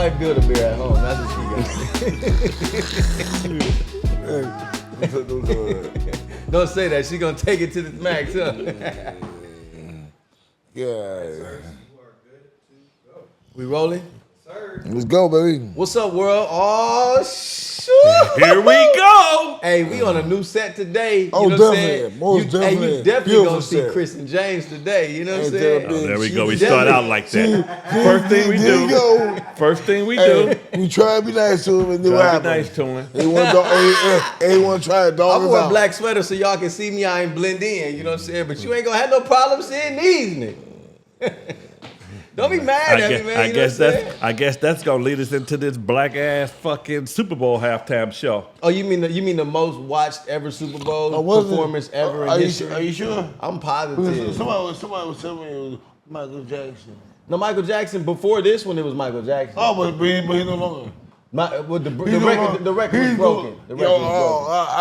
wife Build-A-Bear at home. That's what she got. Don't say that. She gonna take it to the max, huh? Yeah. We rolling? Let's go, baby. What's up, world? Oh, shoot. Here we go. Hey, we on a new set today. You Oh, know what I'm definitely. saying? Most Hey, definitely. you definitely Beautiful gonna see set. Chris and James today. You know what I'm Hey, saying? there There we go. We She start definitely- out like that. First thing we There you do. go. First thing we do. Hey, we try to be nice to him and do what Try to be happens. nice to him. Everyone try to I dog us wore a out. black sweater so y'all can see me. I ain't blend in. You know what I'm saying? But you ain't gonna have no problem seeing these niggas. Don't be mad at me, man. I You know guess what I'm saying? that's gonna lead us into this black ass fucking Super Bowl halftime show. Oh, you mean the most watched ever Super Bowl was it? performance ever Are in you history? Are you sure? I'm positive. Somebody was telling me it was Michael Jackson. No, Michael Jackson. Before this one, it was Michael Jackson. Oh, but he no longer. The He's record no- was he's broken. no- The record was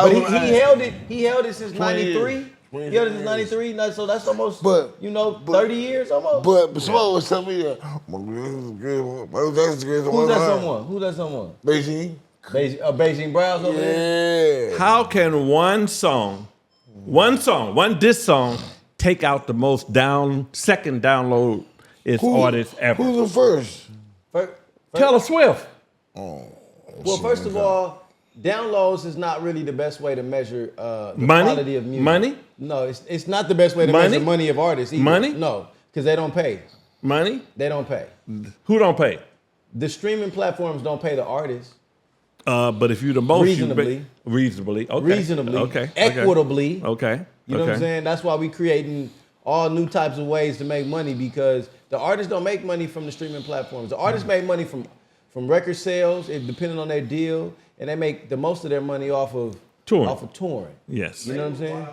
broken. But he held it. He held it since 20 years. '93. He held it since '93. So that's almost, But- 30 years almost. But somebody was telling me that Michael Jackson's the greatest of all Who's that time. someone? Who's that someone? Beijing. Beijing Browns over there. Yeah. How can one diss song, take out the most second download artist ever? Who's the first? Taylor Swift. Well, first of all, downloads is not really the best way to measure the Money? quality of music. Money? No, it's not the best way to Money? measure money of artists either. Money? No, because they don't pay. Money? They don't pay. Who don't pay? The streaming platforms don't pay the artists. But if you the most Reasonably. reasonably, okay, Reasonably. okay, Equitably. okay, You know what I'm saying? That's why we creating all new types of ways to make money, because the artists don't make money from the streaming platforms. The artists make money from record sales, depending on their deal, and they make the most of their money off of touring. Yes. You know what I'm saying?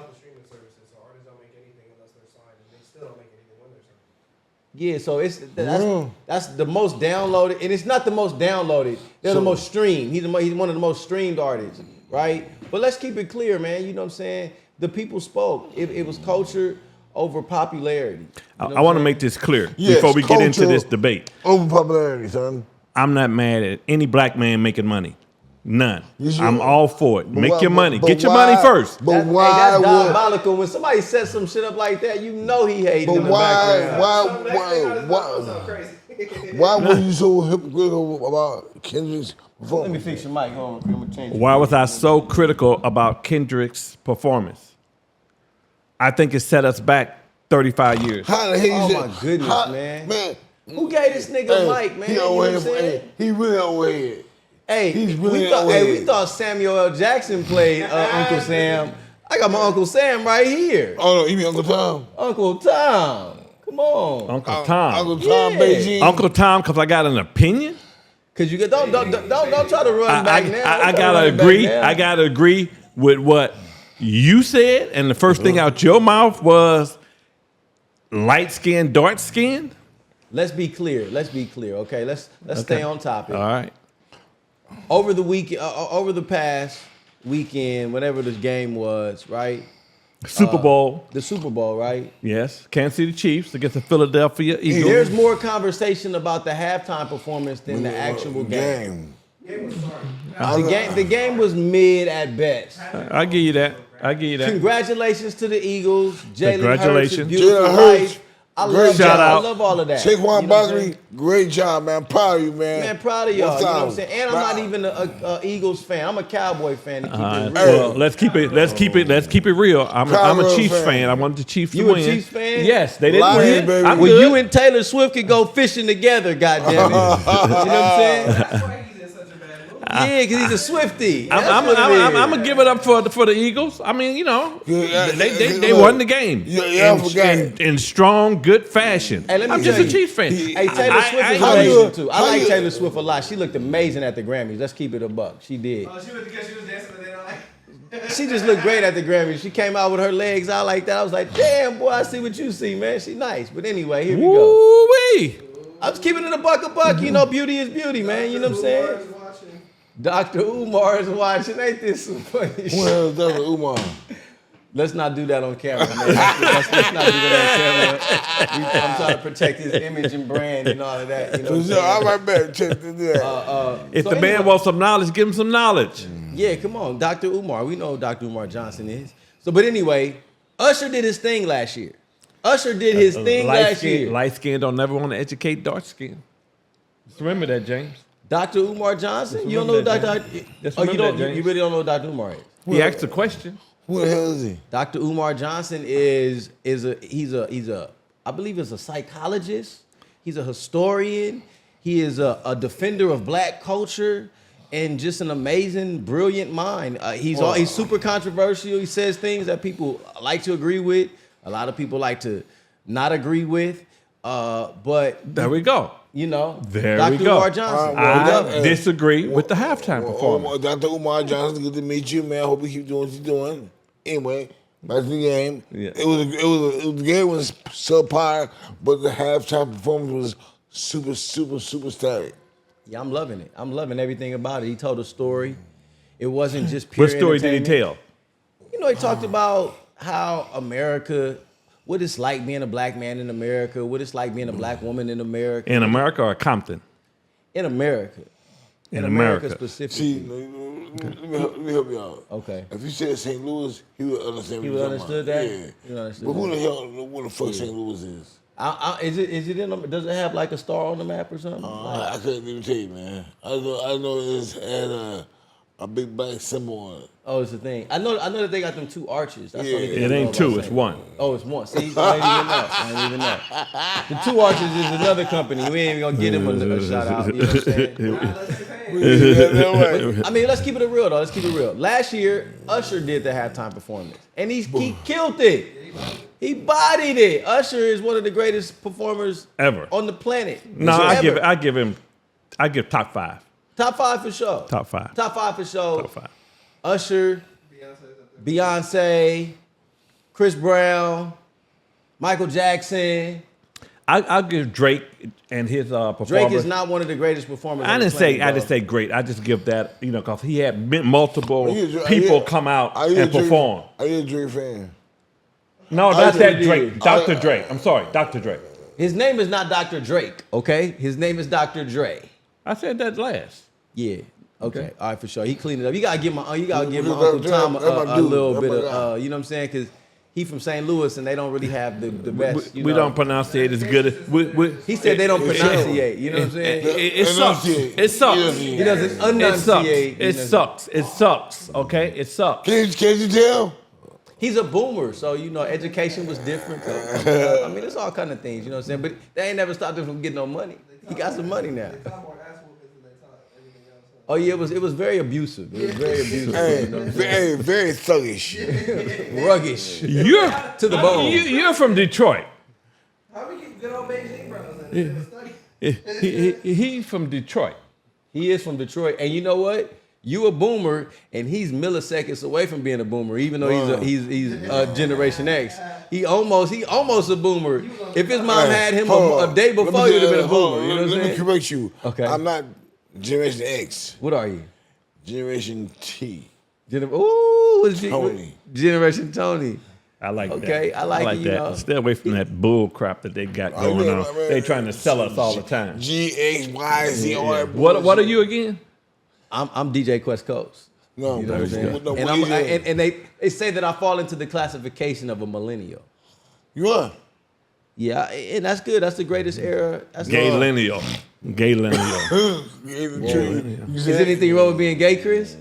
Yeah, so that's the most downloaded, and it's not the most downloaded. They're the most streamed. He's one of the most streamed artists, right? But let's keep it clear, man. You know what I'm saying? The people spoke. It was culture over popularity. You know I want to make this clear Yes, before we get into culture this debate. Over popularity, son. I'm not mad at any black man making money. None. You sure? I'm all for it. Make why- your money. but Get your why- money first. But That's why would? diabolical. When somebody says some shit up like that, you know he hating But in the background. why were you so hypocritical about Kendrick's Let performance? me fix your mic. Hold on. I'm gonna change it. Why was I so critical about Kendrick's performance? I think it set us back 35 years. How the hell Oh you my say- goodness, how- man. Who gave this nigga a mic, man? He You know what I'm saying? overhead. He really overhead. Hey, He's really we overhead. thought Samuel L. Jackson played Uncle Sam. I got my Uncle Sam right here. Oh no, you mean Uncle Tom? Uncle Tom. Come on. Uncle Tom. Uncle Tom Yeah. Beijing. Uncle Tom, because I got an opinion. Cause you get don't try to run back now. I Don't try to gotta run back agree. now. I gotta agree with what you said, and the first thing out your mouth was light skinned, dark skinned. Let's be clear. Okay, let's stay on topic. All right. Over the past weekend, whatever this game was, right? Super Bowl. The Super Bowl, right? Yes. Kansas City Chiefs against the Philadelphia Eagles. There's more conversation about the halftime performance than the actual game. The game was mid at best. I give you that. Congratulations to the Eagles. Jalen Congratulations. Hurts, beautiful Jalen Hurts, life. I great love job. I love all of that. Saquon You know what I'm Barkley, saying? great job, man. Proud of you, man. Man, proud of y'all. You know what I'm 1,000. saying? And I'm not even a Eagles fan. I'm a Cowboy fan. To keep it real. Well, let's keep it real. I'm a Cowboys Chiefs fan. fan. I wanted the Chiefs to You a win. Chiefs fan? Yes, they didn't Lions, win. baby. I'm Well, good. you and Taylor Swift could go fishing together, goddammit. You know what I'm saying? That's why he's in such a bad mood. Yeah, because he's a Swiftie. I'm gonna give it up for the Eagles. I mean, you know, Yeah, they look, won the game. yeah, I forgot. in strong, good fashion. Hey, let me I'm tell just a you. Chiefs fan. Hey, Taylor Swift is how amazing you- too. I how like you- Taylor Swift a lot. She looked amazing at the Grammys. Let's keep it a buck. She did. Oh, she was because she was dancing and they don't like. She just looked great at the Grammys. She came out with her legs out like that. I was like, damn, boy, I see what you see, man. She nice. But anyway, here we go. Woo-wee. I was keeping it a buck. You know, beauty is beauty, man. You know what I'm saying? Dr. Umar is watching. Ain't this some funny shit? Well, that's Umar. Let's not do that on camera, man. Let's not do that on camera. I'm trying to protect his image and brand and all of that. You know what I'm saying? All right, man. Check this out. If So the man anyway- wants some knowledge, give him some knowledge. Yeah, come on, Dr. Umar. We know who Dr. Umar Johnson is. So, but anyway, Usher did his thing last year. Usher did his thing last year. Light skin don't never want to educate dark skin. Just remember that, James. Dr. Umar Johnson? Just You don't know remember Dr. that, James. Just Oh, you remember don't. that, You really don't know who Dr. Umar is. He asked a question. Who the hell is he? Dr. Umar Johnson he's a I believe he's a psychologist. He's a historian. He is a defender of black culture and just an amazing, brilliant mind. He's super controversial. He says things that people like to agree with. A lot of people like to not agree with. But There we go. you know, There Dr. we go. Umar Johnson. I disagree with the halftime performance. Dr. Umar Johnson, good to meet you, man. Hope you keep doing what you're doing. Anyway, back to the game. Yeah. The game was subpar, but the halftime performance was super static. Yeah, I'm loving it. I'm loving everything about it. He told a story. It wasn't just pure What story did he entertainment. tell? You know, he talked about how America, what it's like being a black man in America, what it's like being a black woman in America. In America or Compton? In America. In America. specifically. See, let me help you out. Okay. If you said St. Louis, he would understand. He what would you're understood talking that? about. He would understood But who that. the hell? What the fuck St. Louis is? Is it in does it have like a star on the map or something? I couldn't even tell you, man. I know it had a big black symbol on it. Oh, it's a thing. I know that they got them two arches. That's the only thing It I know ain't about two, St. it's one. Oh, it's one. See, I ain't even know. The Two Arches is another company. We ain't even gonna get him a shout out. You know what I'm saying? I mean, let's keep it real though. Let's keep it real. Last year, Usher did the halftime performance, and he killed it. He bodied it. Usher is one of the greatest performers Ever. on the planet. No, Ever. I give top five. Top five for sure. Top five. Top five for sure. Top five. Usher, Beyonce, Chris Brown, Michael Jackson. I'll give Drake and his performance. Drake is not one of the greatest performers. I on the didn't planet, say great. I just give that, because he had multiple Are people you- come out are you a and Drake- perform. Are you a Drake fan? No, I not think that he Drake. did. Dr. Drake. I'm sorry, Dr. Drake. His name is not Dr. Drake, okay? His name is Dr. Dre. I said that last. Yeah. Okay. All right, for sure. He cleaned it up. You gotta give my Because Uncle that- Tom that's my a dude. little That's bit my of guy. you know what I'm saying? Because he from St. Louis and they don't really have the best. We don't pronounce it as good as He said they don't It's pronunciate. You know what I'm saying? It sucks. Enunciate. It sucks. He doesn't It sucks. enunciate. It sucks. It sucks. Okay? It sucks. Can you tell? He's a boomer, so education was different. So, I mean, it's all kind of things. You know what I'm saying? But they ain't never stopped him from getting no money. He got some money now. They talk more ass whoopings than they talk everything else. Oh yeah, it was very abusive. It was very abusive. You know what I'm saying? Very thuggish. Ruggish You're to the bone. You're from Detroit. How we get good old Beijing brothers in study? He's from Detroit. He is from Detroit, and you know what? You a boomer, and he's milliseconds away from being a boomer. Even though he's Generation X, he almost a boomer. If his mom had him a day before, he would have been a boomer. You know what I'm Let me saying? correct you. Okay. I'm not Generation X. What are you? Generation T. What's Toney. Generation Tony. I like that. Okay, I like it, you that. know. Stay away from that bull crap that they got going on. They trying to sell us all the time. G, X, Y, Z, all that What are you again? I'm DJ QwessCoast. No, You know what I'm saying? no, And, what is it? and they say that I fall into the classification of a millennial. You are. Yeah, and that's good. That's the greatest era. That's Gay the- lineal. Gay lineal. Is anything wrong with being gay, Chris?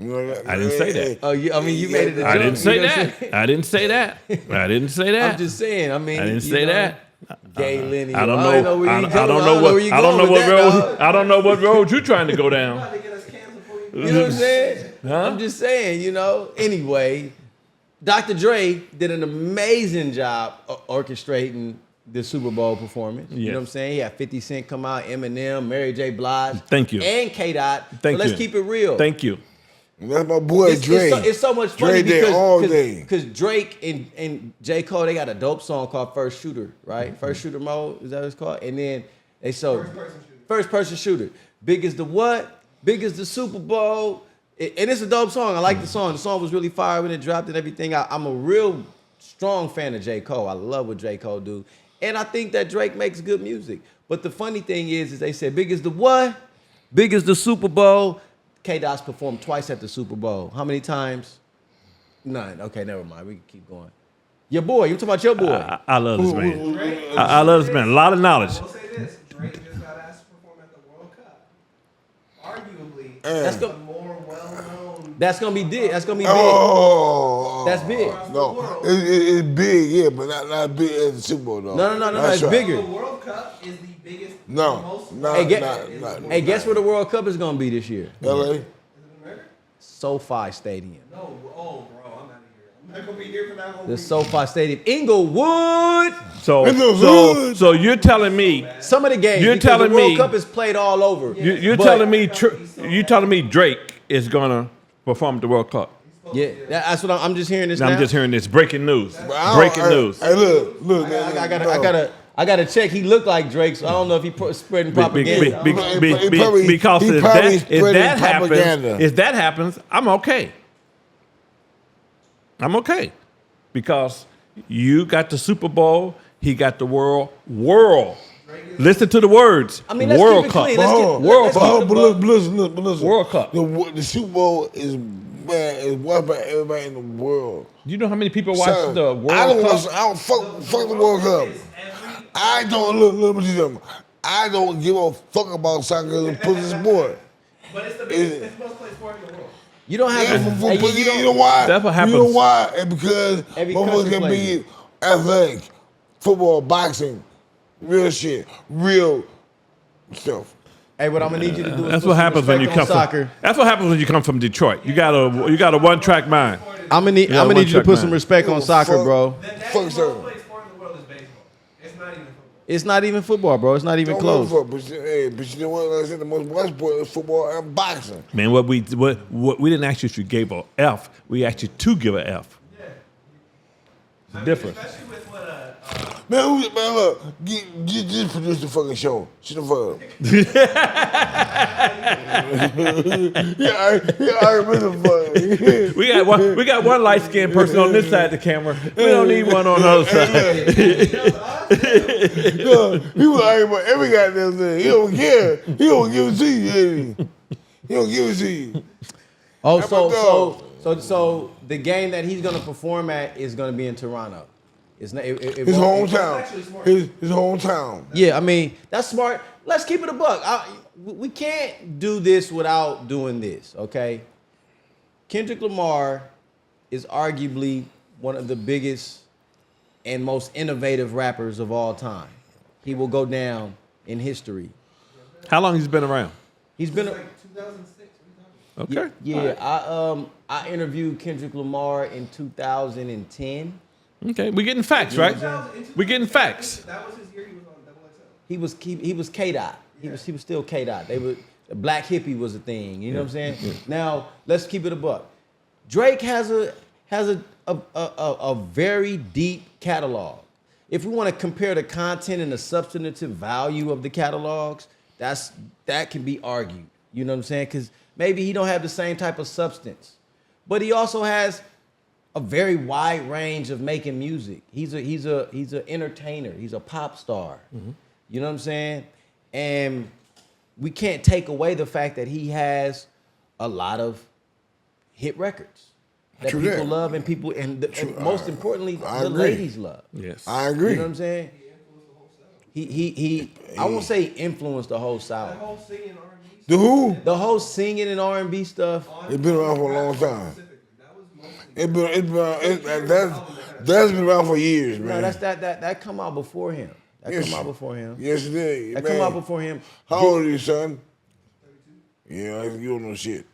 I didn't say that. Oh, I mean, you made it. I didn't say you know what I'm that. saying? I didn't say that. I didn't say that. I'm just saying. I mean, I didn't you say know, that. Gay lineal. I don't know. where I you don't going. know where you what. I don't going know with what that, road. dog. I don't know what road you trying to go down. Trying to get us canceled before you You know what I'm saying? Huh? I'm just saying, Anyway, Dr. Dre did an amazing job orchestrating the Super Bowl performance. You Yes. know what I'm saying? He had 50 Cent come out, Eminem, Mary J. Blige. Thank you. And K-Dot. Thank Let's you. keep it real. Thank you. That's my boy Dre. It's so much Dre funny there all day. because Drake and J. Cole, they got a dope song called First Shooter, right? First Shooter Mode, is that what it's called? And then they showed First person shooter. First person shooter. Big as the what? Big as the Super Bowl. And it's a dope song. I like the song. The song was really fire when it dropped and everything. I'm a real strong fan of J. Cole. I love what J. Cole do. And I think that Drake makes good music. But the funny thing is they said, big as the what? Big as the Super Bowl. K-Dot's performed twice at the Super Bowl. How many times? None. Okay, never mind. We can keep going. Your boy. You talking about your boy. I love this man. I love this man. A lot of knowledge. We'll say this: Drake just got asked to perform at the World Cup. Arguably, That's the go- more well-known. That's gonna be big. That's gonna be big. Oh, That's big. No, it's big, yeah, but not big as the Super Bowl, though. No. That's It's right. bigger. The World Cup is the biggest. No, the most no, Hey, hey, guess where the World Cup is gonna be this year? LA. Is it America? SoFi Stadium. No. Oh, bro, I'm out of here. I'm not gonna be here for that whole The week. SoFi Stadium. Inglewood. So you're telling me Some of the games. You're because telling the World me- Cup is played all over. you're But- telling me Drake is gonna perform at the World Cup. Yeah, that's what I'm just hearing this Now now. I'm just hearing this breaking news. Hey, News. Hey, look. I gotta check. He looked like Drake, so I don't know if he spreading propaganda. Because he if probably that spreading propaganda. if that happens, I'm okay. I'm okay because you got the Super Bowl, he got the world. Listen to the words. I mean, let's World keep it Cup. clean. Let's World let's keep Cup. it But above. listen. World Cup. The Super Bowl is, man, is watched by everybody in the world. You know how many people watch Son, the World I don't Cup? I don't fuck the World Cup. I don't look at them. I don't give a fuck about soccer as a pussy sport. But it's the biggest, it's the most played sport in the world. You don't have Yeah, to. but Hey, you know why? That's what happens. You know why? And because Every motherfuckers country can plays be athletic, football, boxing, real shit, real stuff. Hey, what I'm gonna need you to do is That's put what some happens when you respect come on from. soccer. That's what happens when you come from Detroit. You got a one track mind. I'm gonna need you to one-track put some mind. respect on soccer, Fuck. bro. The next Fuck most sir. played sport in the world is baseball. It's not even football. It's not even football, bro. It's not even Don't close. give a fuck, but you know what? Like I said, the most watched sport is football and boxing. Man, what we didn't ask you if you gave a F. We asked you to give a F. Yeah. It's different. Especially with what Man, look, just produce the fucking show. Shut the fuck up. I remember the fuck. We got one light skinned person on this side of the camera. We don't need one on the other side. He was arguing about every goddamn thing. He don't care. He don't give it to you. He don't give it to you. Oh, How about so the game that he's gonna perform at is gonna be in Toronto. It's not it His won't- hometown. His hometown. Yeah, I mean that's smart. Let's keep it a buck. We can't do this without doing this, okay? Kendrick Lamar is arguably one of the biggest and most innovative rappers of all time. He will go down in history. How long he's been around? He's been like 2006. What are you talking Okay. yeah. I interviewed Kendrick Lamar in 2010. Okay. We getting facts, right? about? We getting facts. That was his year. He was on XXL. He was K-Dot. He was still K-Dot. They were Black Hippie was a thing. You know what I'm saying? Yeah. Now let's keep it a buck. Drake has a very deep catalog. If we want to compare the content and the substantive value of the catalogs, that can be argued. You know what I'm saying? Because maybe he don't have the same type of substance, but he also has a very wide range of making music. He's an entertainer. He's a pop star. Mm-hmm. You know what I'm saying? And we can't take away the fact that he has a lot of hit records that True people that. love and most importantly, I the agree. ladies love. Yes. I agree. You know what I'm saying? He I won't say influenced the whole South. That whole singing R&B The who? The whole singing and R&B stuff. It's been around for a long time. specifically. That was mostly. That's been around for years, No, man. that come out before him. That Yes. come out before him. Yes, it did. That man. come out before him. How old are you, son? 32. Yeah, you don't know shit.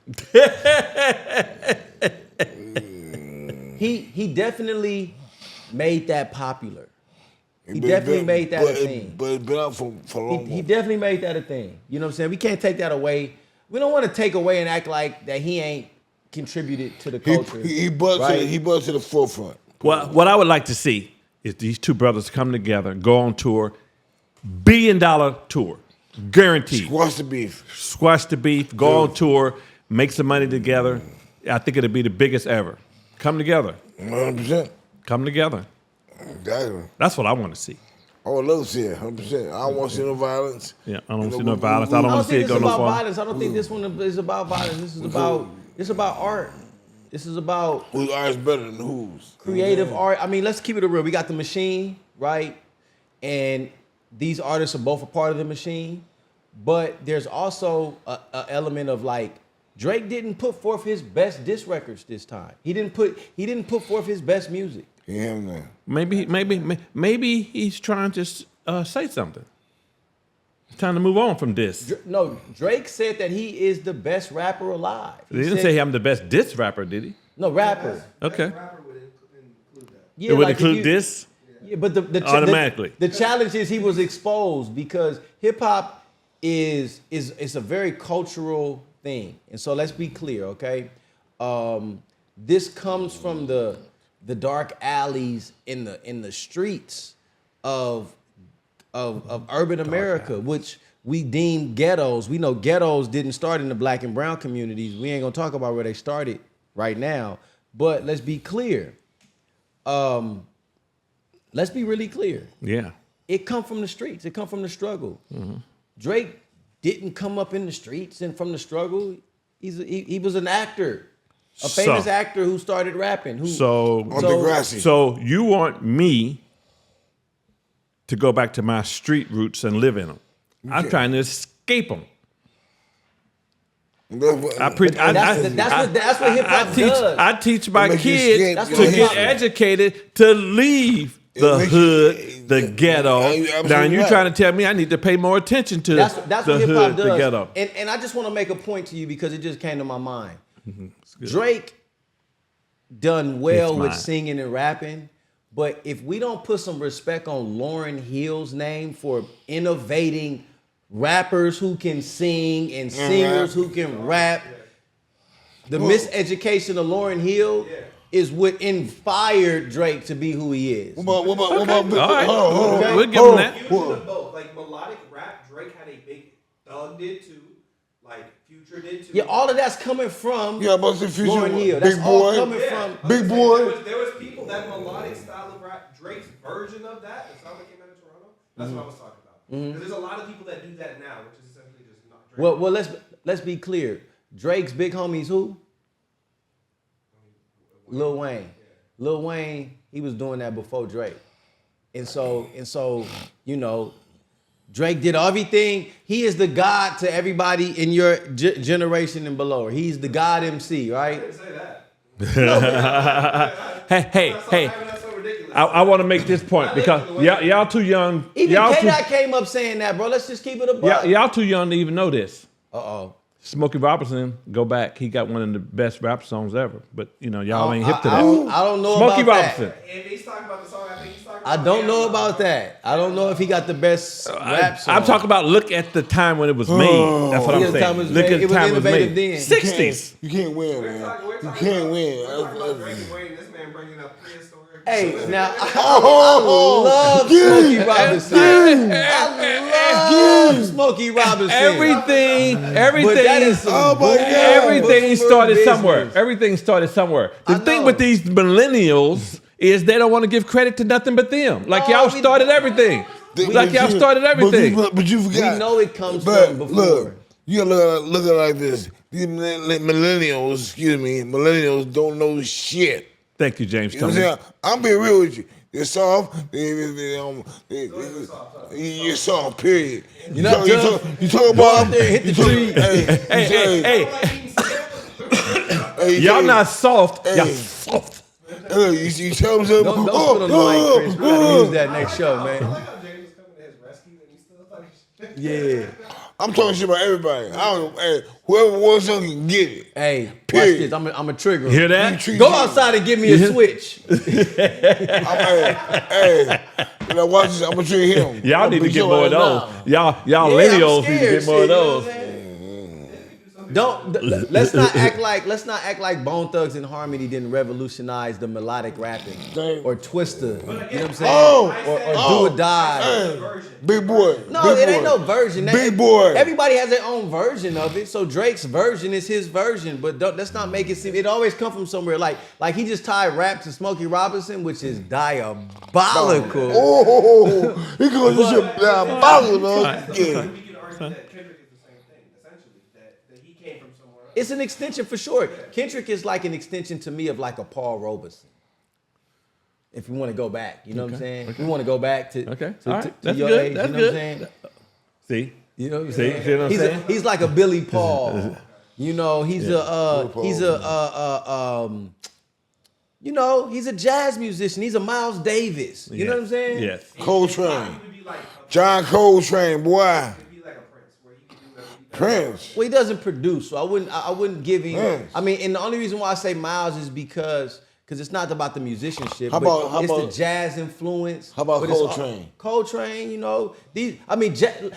He definitely made that popular. He But- definitely but- made that but a it- thing. But it's been out for long. He definitely made that a thing. You know what I'm saying? We can't take that away. We don't want to take away and act like that he ain't contributed to the culture. He brought right? to the forefront. Well, what I would like to see is these two brothers come together, go on tour, $1 billion tour, guaranteed. Squash the beef. Squash the beef, go on tour, make some money together. I think it'll be the biggest ever. Come together. 100%. Come together. Exactly. That's what I want to see. I would love to see it, 100%. I don't want to see no violence. Yeah, I don't see no violence. I don't I want don't to see think it this go is no about far. violence. I don't think this one is about violence. This is about art. This is about Whose art's better than whose? creative art. I mean, let's keep it real. We got the machine, right? And these artists are both a part of the machine. But there's also a element of like Drake didn't put forth his best diss records this time. He didn't put forth his best music. Yeah, man. Maybe he's trying to say something. Trying to move on from this. No, Drake said that he is the best rapper alive. He didn't say I'm the best diss rapper, did he? No, rapper. Okay. Rapper would include that. Yeah, It would like if include you- this? Yeah, but Automatically. the challenge is he was exposed because hip hop is a very cultural thing, and so let's be clear, okay? This comes from the dark alleys in the streets of urban America, which we deem ghettos. We know ghettos didn't start in the black and brown communities. We ain't gonna talk about where they started right now, but let's be clear. Let's be really clear. Yeah. It come from the streets. It come from the struggle. Drake didn't come up in the streets and from the struggle. He was an actor, a famous actor who started rapping. So you want me to go back to my street roots and live in them? I'm trying to escape them. That's what hip hop does. I teach my makes you kids escape to your get history. educated to leave the makes hood, the ghetto. You're absolutely Now you're right. trying to tell me I need to pay more attention to That's the what hip hood, hop the does. ghetto. And I just want to make a point to you because it just came to my mind. Drake done well It's with mine. singing and rapping, but if we don't put some respect on Lauryn Hill's name for innovating rappers who can sing and singers who can rap, the miseducation of Lauryn Hill is what inspired Drake to be who he is. What about All right. hold on. We'll give him that. You do both. Like melodic rap, Drake had a big Thug did too. Like Future did too. Yeah, all of that's coming from Yeah, but the future. Lauryn Hill. Big That's all boy. coming Yeah. from. Big boy. There was people that melodic style of rap, Drake's version of that, the sound that came out of Toronto. That's what I was talking about. Because there's a lot of people that do that now, which is essentially just not Drake. Well, let's be clear. Drake's big homies who? Lil Wayne. Lil Wayne, he was doing that before Drake. And so, you know, Drake did everything. He is the God to everybody in your generation and below. He's the God MC, I right? didn't say that. Hey. That's so ridiculous. I want to make this point because y'all too young. Even Y'all K-Dot came up saying that, bro. Let's just keep it a buck. y'all too young to even know this. Uh-oh. Smokey Robinson, go back. He got one of the best rap songs ever. But you know, y'all ain't hip to I that. don't know Smokey about Robinson. that. If he's talking about the song, I think he's talking I about don't know Angelo. about that. I don't know if he got the best rap song. I'm talking about look at the time when it was made. That's what Yeah, I'm the time it was saying. Look made. at It the was time it was innovative made. then. 60s. You can't win, We're man. talking You about- can't We're talking about win. Drake and Wayne. This man bringing up prehistoric. Hey, now I Oh, love Smokey Robinson. I love Smokey Robinson. Everything. But that is some Oh, my good God. Everything business. started somewhere. Everything started somewhere. The I thing know. with these millennials is they don't want to give credit to nothing but them. Like No, y'all we- started everything. Like y'all started everything. But you forgot. We know it comes But from before. look, you gotta look at it like this. These millennials don't know shit. Thank you, James. You know what I'm Toney. saying? I'm being real with you. You're soft. You're soft. Period. You not tough. You talk about out there and hit the tree. Hey, y'all not soft. Y'all Hey. soft. You tell them something. Don't put on the mic, Chris. We gotta use that next show, man. I like how James was coming to his rescue and he still talking shit. Yeah. I'm talking shit about everybody. I don't. Hey, whoever wants something can get it. Hey, watch Period. this. I'm a trigger. Hear that? Go outside and give me a switch. Hey, you know, watch this. I'm gonna treat him. Y'all need to But get yo, more of those. nah. Y'all Yeah, I'm millennials need to scared, get more of shit, you know those. what I'm saying? let's not act like Bone Thugs and Harmony didn't revolutionize the melodic rapping or Twista. You know what I'm saying? Or Do or Die. Big Boy. No, it ain't no version. Big Boy. Everybody has their own version of it. So Drake's version is his version, but let's not make it seem. It always come from somewhere. Like he just tied rap to Smokey Robinson, which is diabolical. Oh, he calls this shit diabolical. Yeah. We can argue that Kendrick is the same thing, essentially, that he came from somewhere else. It's an extension for sure. Kendrick is like an extension to me of like a Paul Robeson. If we want to go back, you know what I'm saying? If we want to go back to, Okay. to, All right. to That's your good. age, That's you know what I'm good. saying? See? You know what I'm See? saying? See what I'm saying? He's like a Billy Paul. You know, he's he's a jazz musician. He's a Miles Davis. You know what I'm saying? Yes. Coltrane. John Coltrane, boy. It'd be like a Prince, where he could do whatever he does. Prince. Well, he doesn't produce, so I wouldn't give him. Yes. I mean, and the only reason why I say Miles is because it's not about the musicianship. How but about- it's the jazz influence. How about but it's all- Coltrane? Coltrane, you know,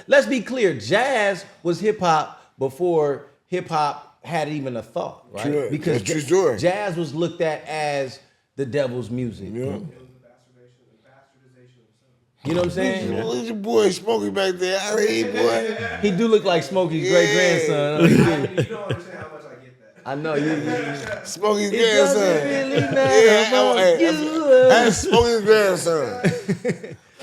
let's be clear. Jazz was hip hop before hip hop had even a thought, right? True. Because That's true story. jazz was looked at as the devil's music. Yeah. It was the bastardization of sound. You know what I'm saying? Look at your boy Smokey back there. I hate boy. He do look like Smokey's great grandson. You don't understand how much I get that. I know you. Smokey's It doesn't grandson. really matter about you. That's Smokey's grandson.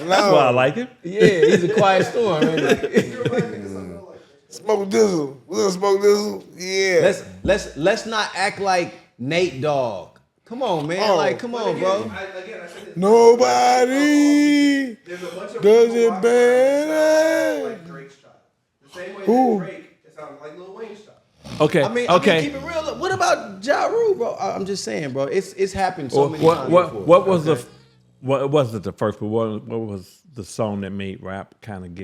That's why I like him. Yeah, he's a quiet storm. Ain't he? Smoke Dizzle. Little Smoke Dizzle. Yeah. Let's not act like Nate Dogg. Come on, man. Oh. Like, come on, bro. I said it. Nobody There's a bunch of does people it walking around better. like Drake's child. The same way Who? that Drake, it sounds like Lil Wayne's child. Okay. I mean, keep it real. What about Ja Rule, bro? I'm just saying, bro. It's happened so many times before. What was what wasn't the first, but what was the song that made rap kind of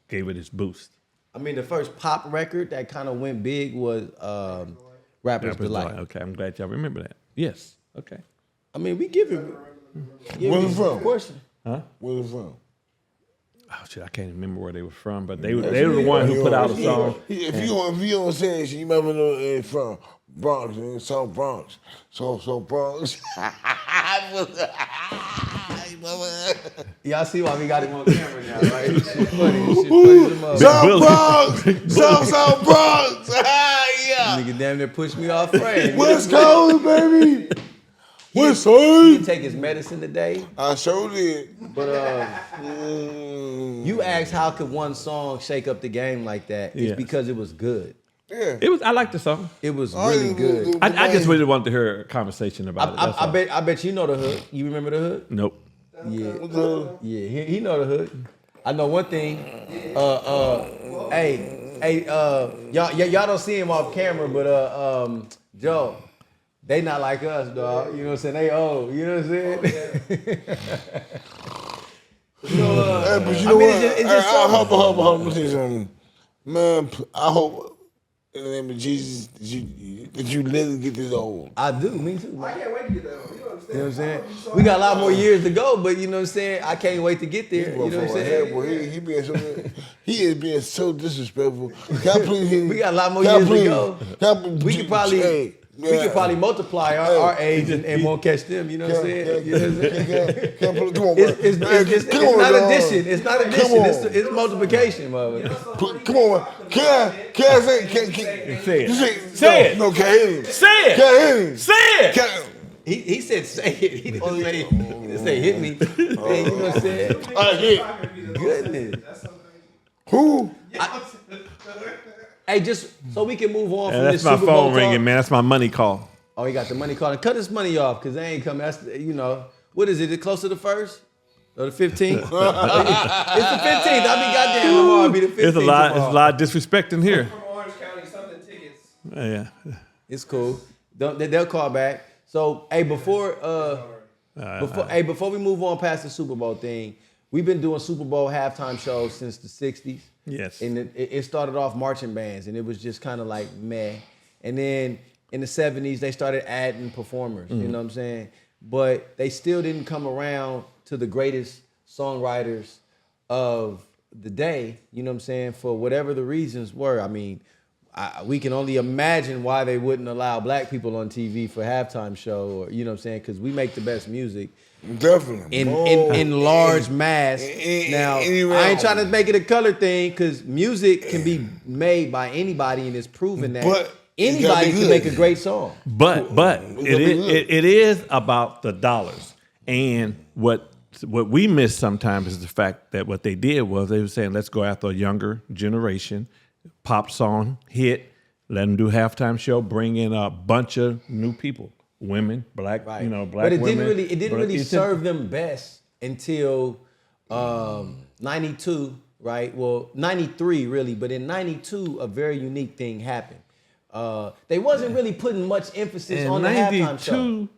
gave it its boost? I mean, the first pop record that kind of went big was Rapper's Delight. Okay, I'm glad y'all remember that. Yes. Okay. I mean, we give it. Where's it from? Of course. Where's it from? Oh shit, I can't remember where they were from, but they were the one who put out a song. If you don't say it, you remember it's from Bronx, and it's so Bronx. So Bronx. Y'all see why we got him on camera now, right? This shit funny. This shit funny as a mother. South Bronx! South Bronx! Yeah! Nigga damn near pushed me off frame. West Coast, baby! West He Side! didn't take his medicine today, I sure did. but you asked how could one song shake up the game like that? It's Yeah. because it was good. Yeah. I like the song. It was really good. I just really wanted to hear a conversation about it. That's all. I bet you know the hook. You remember the hook? Nope. Yeah, yeah. He know the hook. I know one thing. Y'all don't see him off camera, but Joe, they not like us, dog. You know what I'm saying? They old. You know what I'm saying? But you know I mean, what? it's just I something. hope. Let me say something. Man, I hope in the name of Jesus that you literally get this old. I do. Me too. I Man. can't wait to get that one. You don't understand. You know what I'm saying? We got a lot more years to go, but you know what I'm saying? I can't wait to get there. You know what I'm saying? Boy, he being so he is being so disrespectful. Can I please? We got a lot more years to go. We could probably Hey, we could probably multiply our age and won't catch them. You know what I'm saying? You know what I'm saying? Come on, It's not dog. addition. It's not addition. Come on. It's multiplication, mother. Come on, can I say? Say it. You Say it. No, can't hit him. Say it. Can't hit him. Say it. Can't- He said say it. He didn't say he didn't say hit me. Man, you know what I'm saying? I hit. Goodness. Who? Hey, just so we can move on from That's this my Super Bowl phone ringing, talk. man. That's my money call. Oh, he got the money calling. Cut his money off because they ain't coming. That's what is it? It close to the 1st or the 15th? It's the 15th. I'll be goddamn tomorrow. It'll be the 15th. It's a lot tomorrow. of disrespect in here. From Orange County, something tickets. Yeah. It's cool. They'll call back. So, hey, before we move on past the Super Bowl thing, we've been doing Super Bowl halftime shows since the 60s. Yes. And it started off marching bands, and it was just kind of like meh. And then in the 70s, they started adding performers, you know what I'm saying? But they still didn't come around to the greatest songwriters of the day, you know what I'm saying, for whatever the reasons were. I mean, we can only imagine why they wouldn't allow black people on TV for halftime show, or you know what I'm saying? Because we make the best music. Definitely. In large mass. Now, I ain't trying to make it a color thing, because music can be made by anybody, and it's proven that anybody can make a great song. But it is about the dollars. And what we miss sometimes is the fact that what they did was they were saying, let's go after a younger generation, pop song, hit, let them do halftime show, bring in a bunch of new people. Women, black, black women. But it didn't really serve them best until 92, right? Well, 93 really, but in 92, a very unique thing happened. They wasn't really putting much emphasis on the halftime show.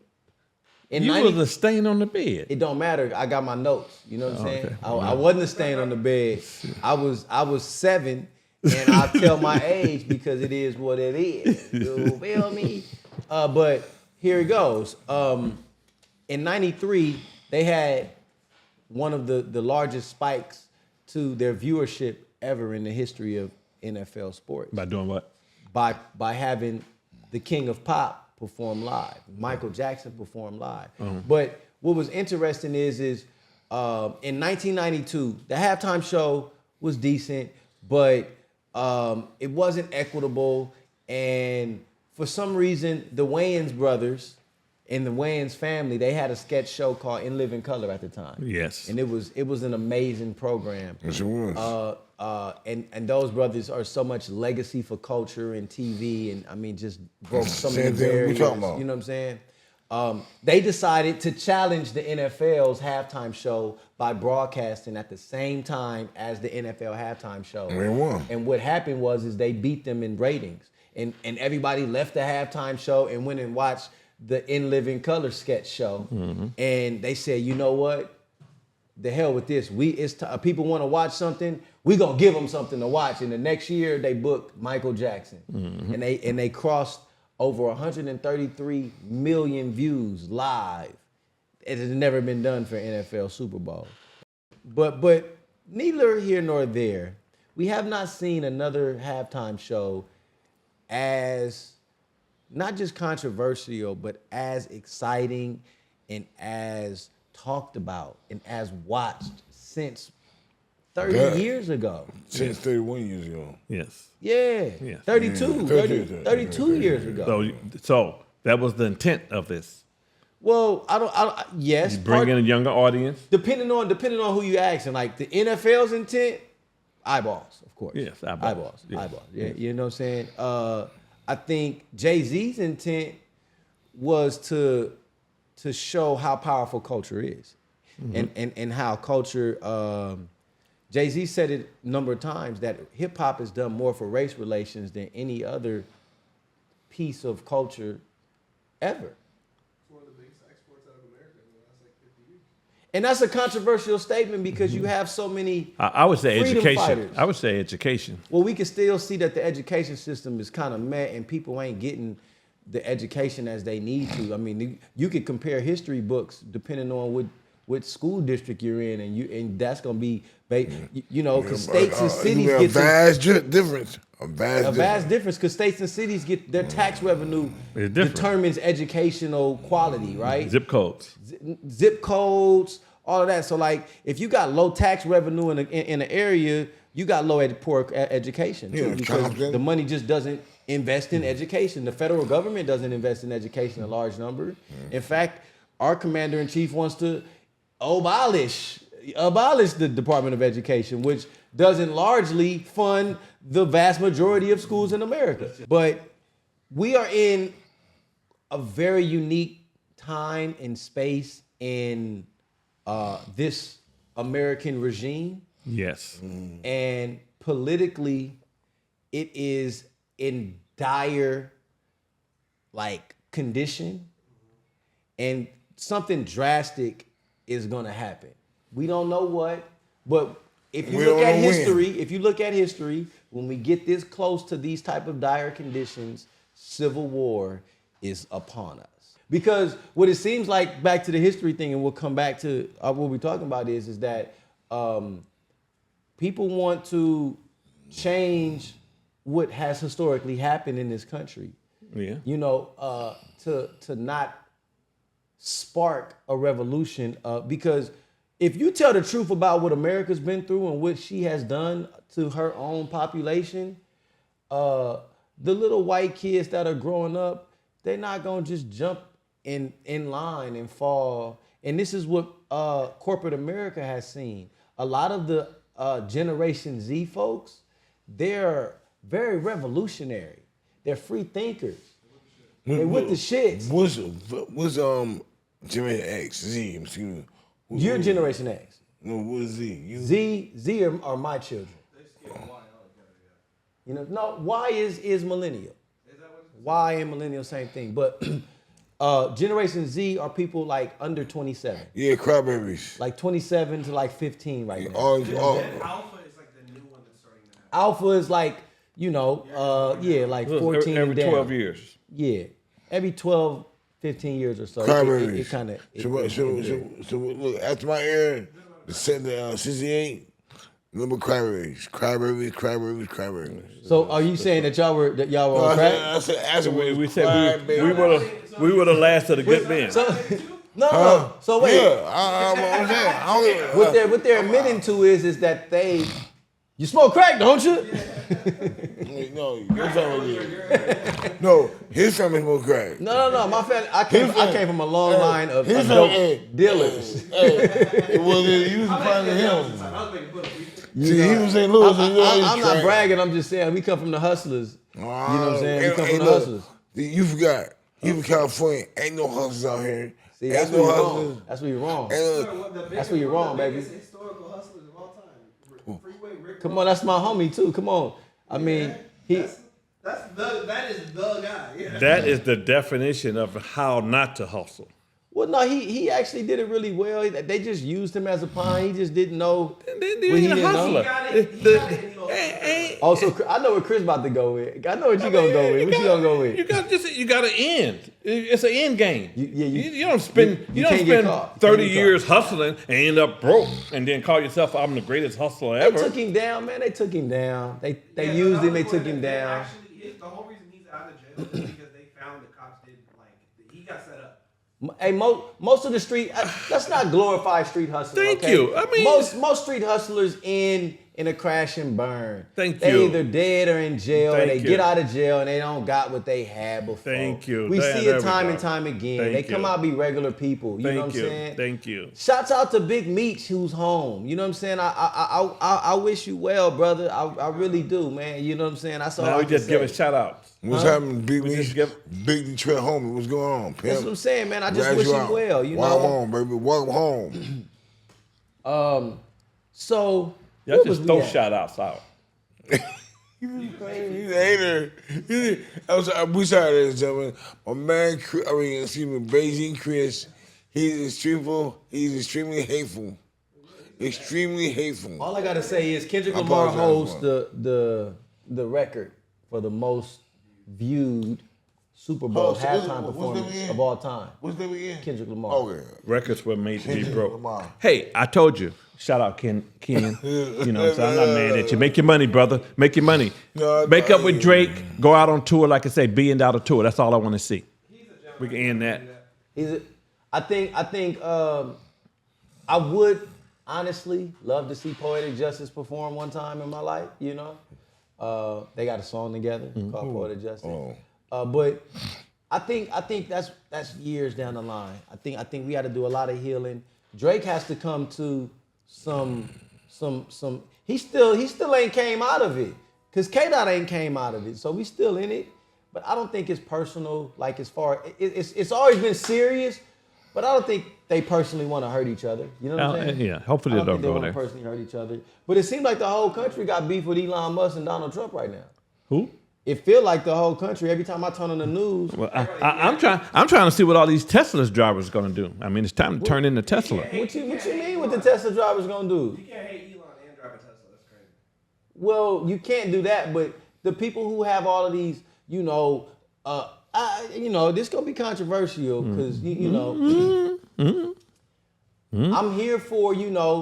In you was a stain on the bed. It don't matter. I got my notes. You know what I'm saying? Okay. I wasn't a stain on the bed. I was 7, and I tell my age because it is what it is. You feel me? But here it goes. In 93, they had one of the largest spikes to their viewership ever in the history of NFL sports. By doing what? By having the King of Pop perform live. Michael Jackson perform live. Mm-hmm. But what was interesting is in 1992, the halftime show was decent, but it wasn't equitable. And for some reason, the Wayans brothers and the Wayans family, they had a sketch show called In Living Color at the time. Yes. And it was an amazing program. Yes, it was. And those brothers are so much legacy for culture and TV, and I mean, just broke so many barriers. You know what I'm saying? They decided to challenge the NFL's halftime show by broadcasting at the same time as the NFL halftime show. And they won. And what happened was they beat them in ratings, and everybody left the halftime show and went and watched the In Living Color sketch show, and they said, you know what? The hell with this. People want to watch something. We gonna give them something to watch. And the next year they booked Michael Jackson, and they crossed over 133 million views live. It has never been done for NFL Super Bowl. But neither here nor there. We have not seen another halftime show as not just controversial, but as exciting and as talked about and as watched since 30 years ago. Since 31 years ago. Yes. Yeah. Yes. 32 years ago. So that was the intent of this. Well, yes. You bring in a younger audience. Depending on who you asking. Like the NFL's intent, eyeballs, of course. Yes, eyeballs. Yes. Eyeballs. Yeah, you know what I'm saying? I think Jay-Z's intent was to show how powerful culture is, and how culture. Jay-Z said it a number of times that hip hop has done more for race relations than any other piece of culture ever. It's one of the biggest exports out of America in the last 50 years. And that's a controversial statement because you have so many. I would say education. Fighters. I would say education. Well, we can still see that the education system is kind of meh, and people ain't getting the education as they need to. I mean, you could compare history books depending on what school district you're in, and that's gonna be, because states and cities get a vast difference. A vast difference because states and cities get their tax revenue determines educational quality, right? Zip codes, all of that. So like, if you got low tax revenue in an area, you got poor education too, because the money just doesn't invest in education. The federal government doesn't invest in education in large number. In fact, our commander in chief wants to abolish the Department of Education, which doesn't largely fund the vast majority of schools in America. But we are in a very unique time and space in this American regime. Yes. And politically, it is in dire condition, and something drastic is gonna happen. We don't know what, but if you look at history, when we get this close to these type of dire conditions, civil war is upon us. Because what it seems like, back to the history thing, and we'll come back to what we're talking about is that people want to change what has historically happened in this country. Yeah. You know, to not spark a revolution, because if you tell the truth about what America's been through and what she has done to her own population, the little white kids that are growing up, they're not gonna just jump in line and fall. And this is what corporate America has seen. A lot of the Generation Z folks, they're very revolutionary. They're free thinkers. They with the shits. What's Generation X, Z, excuse me. You're Generation X. No, what is Z? Z are my children. You know, no, Y is millennial. Y and millennial, same thing. But Generation Z are people like under 27. Yeah, crybabies. Like 27 to like 15 right now. Alpha is like the new one that's starting to happen. Alpha is like, you know, like 14 every and down. 12 years. Yeah. Every 12, 15 years or so. Crybabies. It kind of. So look, after my era, the 68, number crybabies. So are you saying that y'all were on crack? I said afterwards, We said we were the last of the good men. So, no. So wait. Yeah, I'm saying. What they're admitting to is that you smoke crack, don't you? No, your family did. No, his family smoked crack. No. My family. I came from a long line of dope dealers. It wasn't you finding him. See, he was in Louis. I'm not bragging. I'm just saying we come from the hustlers. You know what I'm saying? We come from the hustlers. You forgot. You from California. Ain't no hustlers out here. See, that's where you're wrong. That's where you're wrong. That's where you're wrong, baby. Historical hustlers of all time. Freeway Rick. Come on, that's my homie too. Come on. I mean, that is the guy. Yeah. That is the definition of how not to hustle. Well, no, he actually did it really well. They just used him as a pawn. He just didn't know what he didn't know. Oh, so I know what Chris about to go with. I know what you gonna go with. What you gonna go with? You got to end. It's an end game. You don't spend you don't spend 30 years hustling and end up broke and then call yourself I'm the greatest hustler ever. They took him down, man. They took him down. They used him. They took him down. Actually, the whole reason he's out of jail is because they found the cops did he got set up. Hey, most of the street. Let's not glorify street hustlers. Thank okay? you. I mean, most street hustlers in a crash and burn. They either dead or in jail, or they get out of jail and they don't got what they had before. Thank you. We see it time and time again. They come out be regular people. You know what I'm saying? Thank you. Shouts out to Big Meech who's home. You know what I'm saying? I wish you well, brother. I really do, man. You know what I'm saying? That's all. Now we just give a shout out. What's happening, Big Detroit homie? What's going on, pimp? That's what I'm saying, man. I just wish him well. You know. Welcome home, baby. Welcome home. So. Y'all just throw shout outs out. He's a hater. We sorry, ladies and gentlemen. My man, Beijing Chris, he's extremely hateful. Extremely hateful. All I gotta say is Kendrick Lamar holds the record for the most viewed Super Bowl halftime performance of all time. What's that again? Kendrick Lamar. Okay. Records were made to be broke. Lamar. Hey, I told you. Shout out Ken. You know what I'm saying? I'm not mad at you. Make your money, brother. Make your money. Make up with Drake. Go out on tour, like I say, $1 billion tour. That's all I want to see. We can end that. I think I would honestly love to see Poetic Justice perform one time in my life, you know. They got a song together called Poetic Justice. But I think that's years down the line. I think we got to do a lot of healing. Drake has to come to some he still ain't came out of it. Cause K-Dot ain't came out of it. So we still in it. But I don't think it's personal, like as far it's always been serious, but I don't think they personally want to hurt each other. You know what I'm saying? Yeah, hopefully they don't go there. They personally hurt each other. But it seems like the whole country got beef with Elon Musk and Donald Trump right now. Who? It feel like the whole country. Every time I turn on the news, well, I'm trying to see what all these Tesla's drivers are gonna do. I mean, it's time to turn into Tesla. What you mean? What the Tesla drivers gonna do? You can't hate Elon and drive a Tesla. That's crazy. Well, you can't do that. But the people who have all of these, you know, this gonna be controversial because I'm here for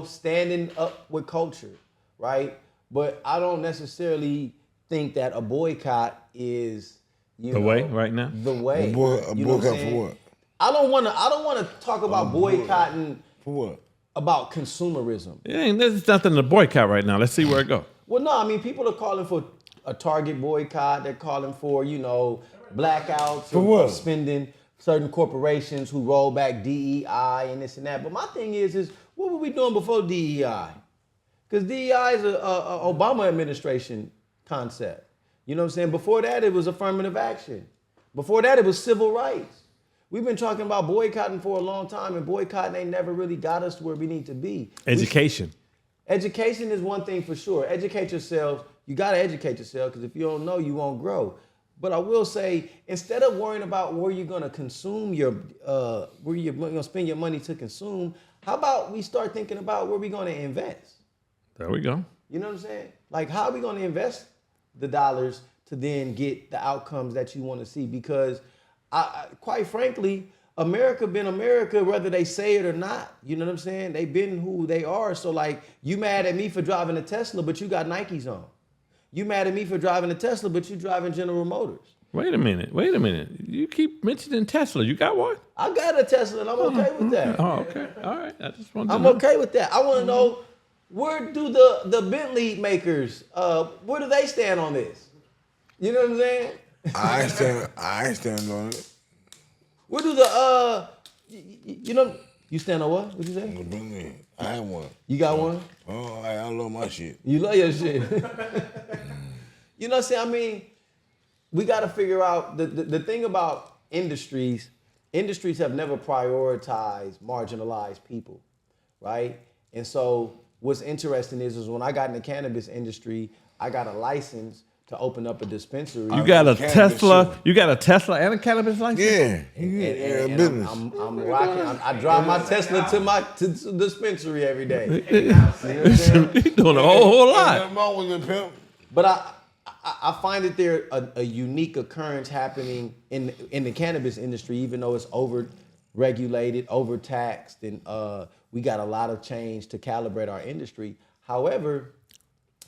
standing up with culture, right? But I don't necessarily think that a boycott is the way right now. The way. A You know boycott I'm for saying? what? I don't want to talk about boycotting For what? about consumerism. There's nothing to boycott right now. Let's see where it goes. Well, no, I mean people are calling for a Target boycott. They're calling for blackouts For what? spending certain corporations who roll back DEI and this and that. But my thing is what were we doing before DEI? Because DEI is a Obama administration concept. You know what I'm saying? Before that, it was affirmative action. Before that, it was civil rights. We've been talking about boycotting for a long time, and boycotting ain't never really got us to where we need to be. Education. Education is one thing for sure. Educate yourself. You got to educate yourself because if you don't know, you won't grow. But I will say, instead of worrying about where you're going to consume where you're going to spend your money to consume, how about we start thinking about where we're going to invest? There we go. You know what I'm saying? Like, how are we going to invest the dollars to then get the outcomes that you want to see? Because, quite frankly, America been America, whether they say it or not. You know what I'm saying? They been who they are. So, like, you mad at me for driving a Tesla, but you got Nikes on. You mad at me for driving a Tesla, but you driving General Motors. Wait a minute. You keep mentioning Tesla. You got one? I got a Tesla, and I'm okay with that. Oh, okay. All right. I just wanted to I'm know. okay with that. I want to know, where do the Bentley makers, where do they stand on this? You know what I'm saying? I ain't stand on it. Where do you stand on what? What'd you say? I have one. You got one? Oh, I love my shit. You love your shit. You know what I'm saying? I mean, we got to figure out the thing about industries have never prioritized marginalized people, right? And so what's interesting is when I got in the cannabis industry, I got a license to open up a dispensary. You got a Tesla. shit. You got a Tesla and a cannabis license? Yeah. And Business. I'm rocking. I drive my Tesla to the dispensary every day. He's doing a whole lot. Nothing wrong with it, pimp. But I find that there a unique occurrence happening in the cannabis industry, even though it's over-regulated, overtaxed, and we got a lot of change to calibrate our industry. However,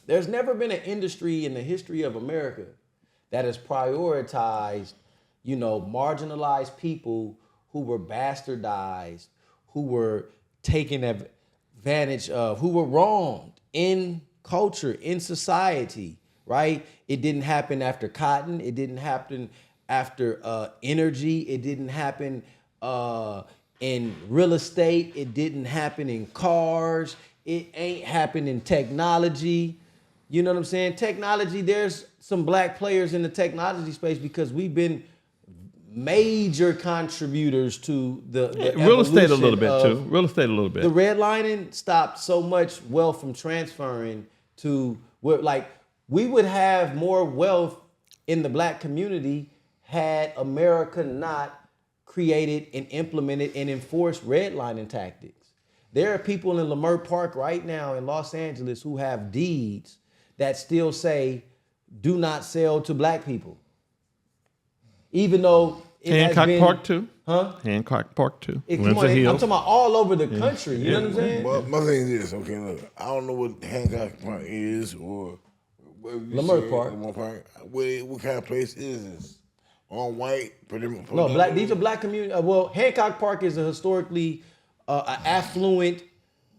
there's never been an industry in the history of America that has prioritized, marginalized people who were bastardized, who were taken advantage of, who were wronged in culture, in society, right? It didn't happen after cotton. It didn't happen after energy. It didn't happen in real estate. It didn't happen in cars. It ain't happened in technology. You know what I'm saying? Technology, there's some black players in the technology space because we've been major contributors to the real estate a little bit of, too. Real estate a little bit. The redlining stopped so much wealth from transferring to where, like, we would have more wealth in the black community had America not created and implemented and enforced redlining tactics. There are people in Leimert Park right now in Los Angeles who have deeds that still say, do not sell to black people. Even though it Hancock has been, Park too? Huh? Hancock Park too. I'm Windsor talking Hills. about all over the country. You know what I'm saying? Well, my thing is this, okay, look, I don't know what Hancock Park is or Leimert Park. What kind of place is this? All white? No, black. These are black community. Well, Hancock Park is a historically an affluent,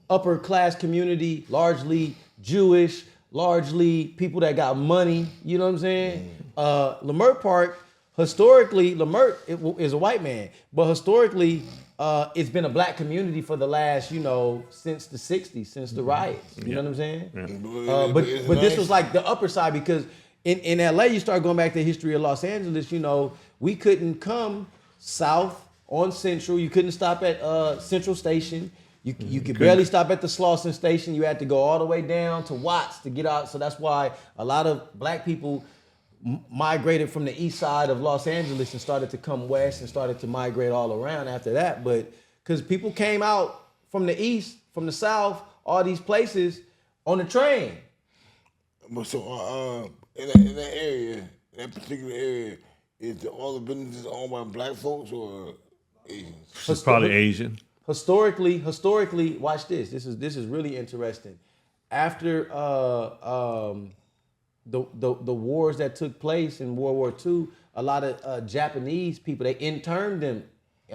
upper class community, largely Jewish, largely people that got money. You know what I'm saying? Leimert Park, historically, Leimert is a white man, but historically, it's been a black community for the last, since the '60s, since the riots. You know what I'm saying? Yeah. But this was like the upper side because in LA, you start going back to the history of Los Angeles. We couldn't come south on Central. You couldn't stop at Central Station. You could barely stop at the Slauson Station. You had to go all the way down to Watts to get out. So that's why a lot of black people migrated from the east side of Los Angeles and started to come west and started to migrate all around after that. But because people came out from the east, from the south, all these places on the train. But so in that area, that particular area, is all the businesses owned by black folks or Asians? It's probably Asian. Historically, watch this. This is really interesting. After the wars that took place in World War II, a lot of Japanese people, they interned them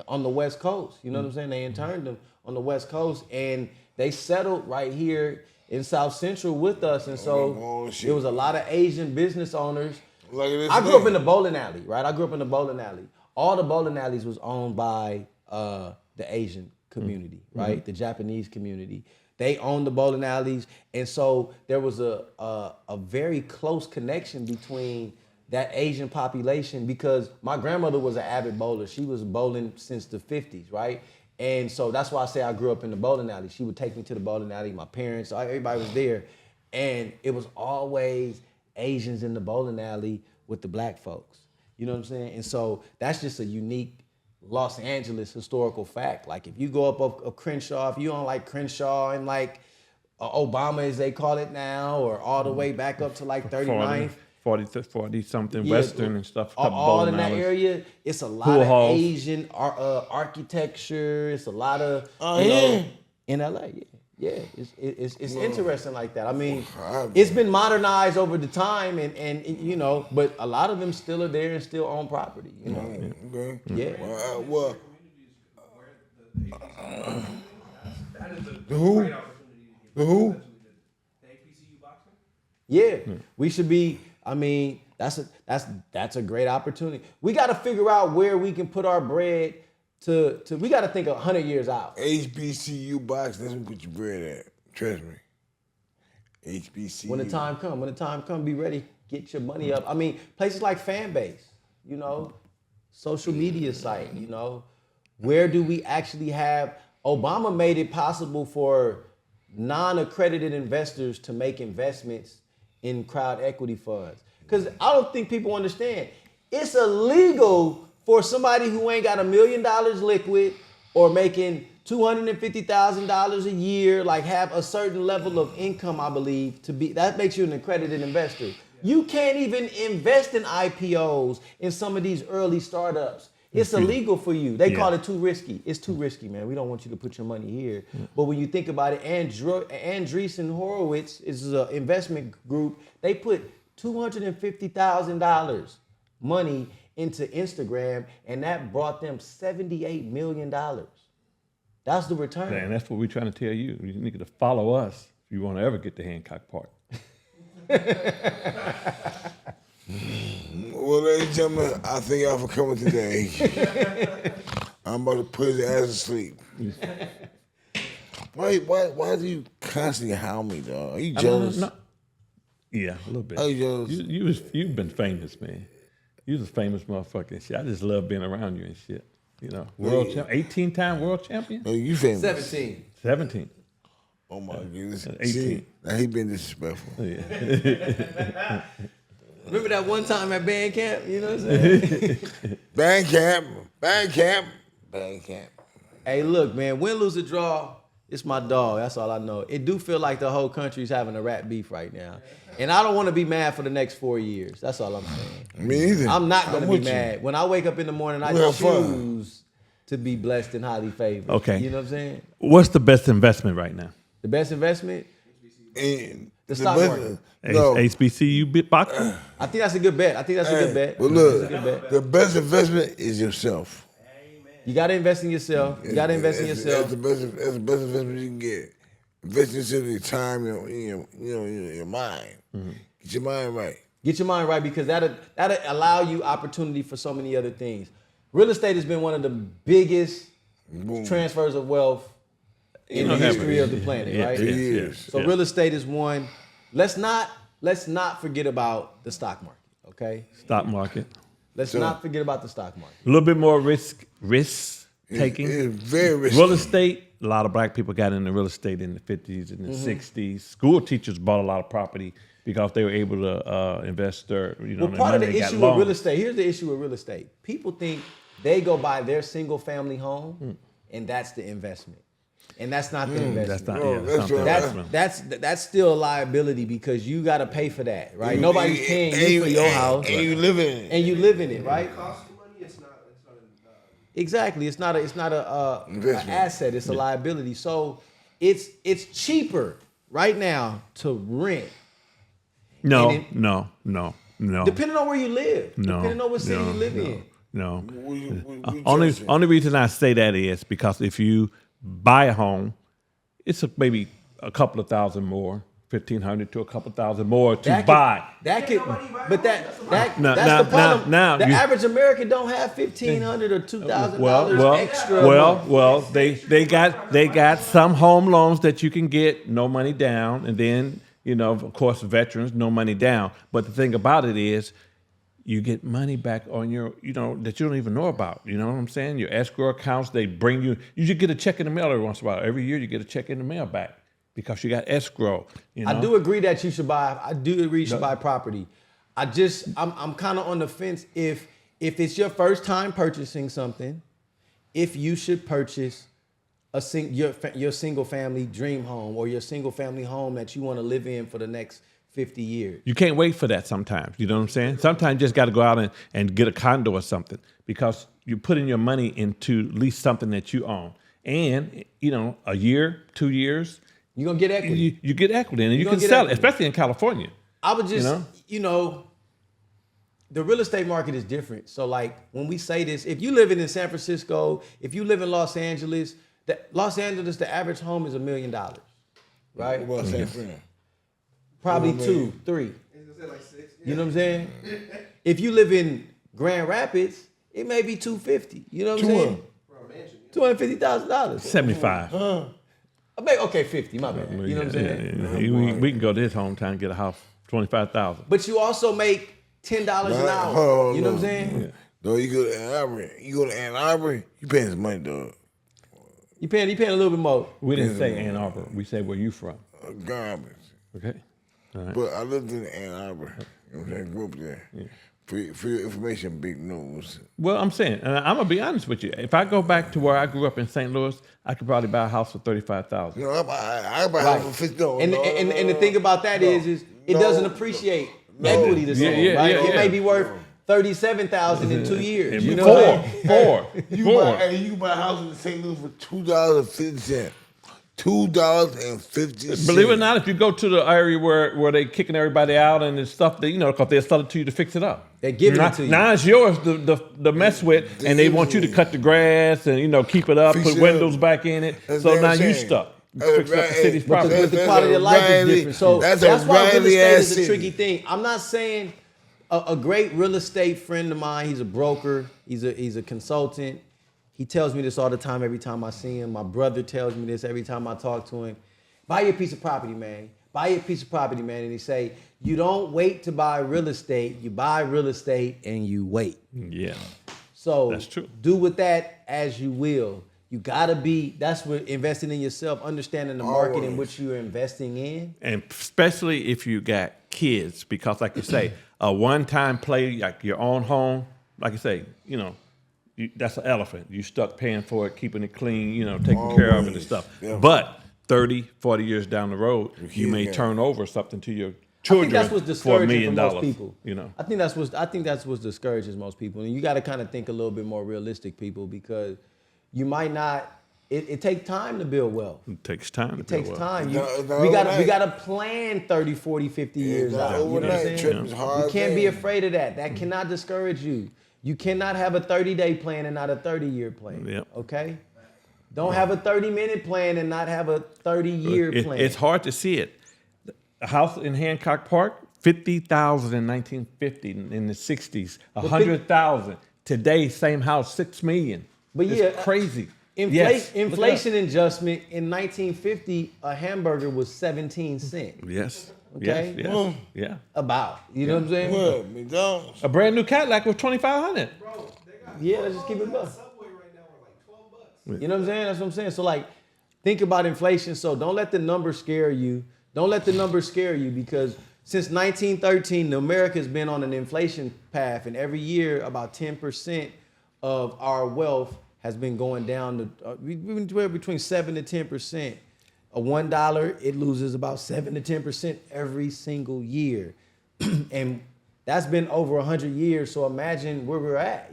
on the West Coast. You know what I'm saying? They interned them on the West Coast, and they settled right here in South Central with us. And so there was a lot of Asian business owners. I grew up in the bowling alley, right? I grew up in the bowling alley. All the bowling alleys was owned by the Asian community, right? The Japanese community. They owned the bowling alleys, and so there was a very close connection between that Asian population, because my grandmother was an avid bowler. She was bowling since the 50s, right? And so that's why I say I grew up in the bowling alley. She would take me to the bowling alley. My parents, everybody was there, and it was always Asians in the bowling alley with the black folks. You know what I'm saying? And so that's just a unique Los Angeles historical fact. Like if you go up Crenshaw, if you don't like Crenshaw and like Obama as they call it now, or all the way back up to like 39th. 40 something Western and stuff. All in that area, it's a lot of Asian architecture. It's a lot of in LA. Yeah, it's interesting like that. I mean, it's been modernized over the time, and you know, but a lot of them still are there and still own property. You know, okay. Yeah. Well, The who? The HBCU boxing? Yeah, we should be. I mean, that's a great opportunity. We got to figure out where we can put our bread to we got to think 100 years out. HBCU box, that's where put your bread at. Trust me. HBCU. When the time come, be ready. Get your money up. I mean, places like Fanbase, you know, social media site, you know, where do we actually have? Obama made it possible for non-accredited investors to make investments in crowd equity funds. Because I don't think people understand. It's illegal for somebody who ain't got $1 million liquid or making $250,000 a year, like have a certain level of income, I believe, to be, that makes you an accredited investor. You can't even invest in IPOs in some of these early startups. It's illegal for you. They call it too risky. It's too risky, man. We don't want you to put your money here. But when you think about it, Andreessen Horowitz is an investment group. They put $250,000 money into Instagram, and that brought them $78 million. That's the return. And that's what we're trying to tell you. You need to follow us if you want to ever get the Hancock part. Well, ladies and gentlemen, I thank y'all for coming today. I'm about to put his ass to sleep. Why do you constantly howl me, dog? Are you jealous? No. Yeah, a little bit. Are you jealous? You've been famous, man. You was a famous motherfucker and shit. I just love being around you and shit. You know, 18-time world champion. No, you famous. 17. Oh my goodness. 18. See, now he been disrespectful. Yeah. Remember that one time at band camp? You know what I'm saying? Band camp. Hey, look, man, win, lose, or draw, it's my dog. That's all I know. It do feel like the whole country's having a rap beef right now. And I don't want to be mad for the next 4 years. That's all I'm saying. Me either. I'm not going to be mad. When I wake up in the morning, I choose to be blessed and highly favored. Okay. You know what I'm saying? What's the best investment right now? The best investment? And the stock market. No. HBCU beatboxing? I think that's a good bet. But look, the best investment is yourself. You got to invest in yourself. That's the best investment you can get. Invest in yourself, your time, your mind. Mm-hmm. Get your mind right. Get your mind right, because that'll allow you opportunity for so many other things. Real estate has been one of the biggest transfers of wealth in the history of the planet, right? So real estate is one. Let's not forget about the stock market, okay? Stock market. Let's not forget about the stock market. A little bit more risk taking. It's very risky. Real estate, a lot of black people got into real estate in the 50s and the 60s. School teachers bought a lot of property because they were able to invest their, part of the issue with real estate, here's the issue with real estate. People think they go buy their single family home and that's the investment. And that's not the investment. That's still a liability, because you got to pay for that, right? Nobody's paying you for your house, and you live in it. And you live in it, right? It costs you money. It's not Exactly. It's not an asset. It's a liability. So it's cheaper right now to rent No, And it- no. Depending on where you live. No, Depending on what city no, you live no. in. No. We Only reason I say that is because if you buy a home, it's maybe a couple of thousand more, 1,500 to a couple thousand more to buy. That could, but that's Now- the problem. now the you- average American don't have $1,500 or $2,000 well, extra. Well, they got some home loans that you can get, no money down, and then of course veterans, no money down. But the thing about it is, you get money back on your, that you don't even know about. You know what I'm saying? Your escrow accounts, they bring you. You should get a check in the mail every once in a while. Every year you get a check in the mail back because you got escrow. I do agree that you should buy. I do agree you should buy property. I'm kind of on the fence if it's your first time purchasing something, if you should purchase your single family dream home or your single family home that you want to live in for the next 50 years. You can't wait for that sometimes. You know what I'm saying? Sometimes you just got to go out and get a condo or something because you're putting your money into at least something that you own. And, a year, 2 years, You're going to get equity. you get equity and you gonna can get sell it, equity. especially in California. I would just, the real estate market is different. So like when we say this, if you living in San Francisco, if you live in Los Angeles, the average home is $1 million, right? What about San Fran? Probably 2, 3. Is it like 6? You know what I'm saying? If you live in Grand Rapids, it may be $250. You know what I'm saying? $250,000. 75. Okay, 50. My bad. You know what I'm saying? We can go to his hometown and get a house, 25,000. But you also make $10 an hour. You know what I'm saying? Yeah. No, you go to Ann Arbor. You paying some money, dog. You paying a little bit more. We didn't say Ann Arbor. We said where you from. Garbage. Okay. All right. But I lived in Ann Arbor. You know what I'm saying? Grew up there. Yeah. For your information, big news. Well, I'm saying, and I'm gonna be honest with you. If I go back to where I grew up in St. Louis, I could probably buy a house for $35,000. You know, I buy a house for $50. And the thing about that is it doesn't appreciate equity the same, right? It may be worth $37,000 in 2 years. You know what I'm saying? Four. You can buy a house in St. Louis for $2.50. $2.50. Believe it or not, if you go to the area where they kicking everybody out and the stuff that because they'll sell it to you to fix it up. They're giving it to you. Now it's yours to mess with, and they want you to cut the grass and keep it up, put windows back in it. So now you stuck. Fix up the city's property. But the quality of life is different. So that's why real estate is a tricky thing. I'm not saying a great real estate friend of mine, he's a broker, he's a consultant. He tells me this all the time every time I see him. My brother tells me this every time I talk to him. Buy your piece of property, man. Buy your piece of property, man. And he say, you don't wait to buy real estate. You buy real estate and you wait. Yeah. So that's true. Do with that as you will. You gotta that's what investing in yourself, understanding the market in which you're investing in. And especially if you got kids, because like you say, a one-time play, like your own home, like you say, that's an elephant. You stuck paying for it, keeping it clean, taking care of it and stuff. Yeah. But 30, 40 years down the road, you may turn over something to your children that's what's discouraging for $1 million. For most people. I think that's what discourages most people. And you got to kind of think a little bit more realistic, people, because you might not. It takes time to build wealth. It takes time. It takes time. We got to plan 30, 40, 50 years out. You know what I'm saying? You can't be afraid of that. That cannot discourage you. You cannot have a 30-day plan and not a 30-year plan. Yep. Okay? Don't have a 30-minute plan and not have a 30-year plan. It's hard to see it. A house in Hancock Park, $50,000 in 1950 in the 60s, $100,000. Today, same house, $6 million. But it's crazy. Inflation adjustment in 1950, a hamburger was 17 cents. Yes. Okay. Yes. Yeah. About. You know what I'm saying? Well, McDonald's. A brand new Cadillac was $2,500. Bro, they got let's just keep it buck. Subway right now are like $12. You know what I'm saying? That's what I'm saying. So like, think about inflation. So don't let the numbers scare you. Don't let the numbers scare you, because since 1913, America has been on an inflation path, and every year about 10% of our wealth has been going down to between 7 to 10%. A $1, it loses about 7 to 10% every single year. And that's been over 100 years. So imagine where we're at,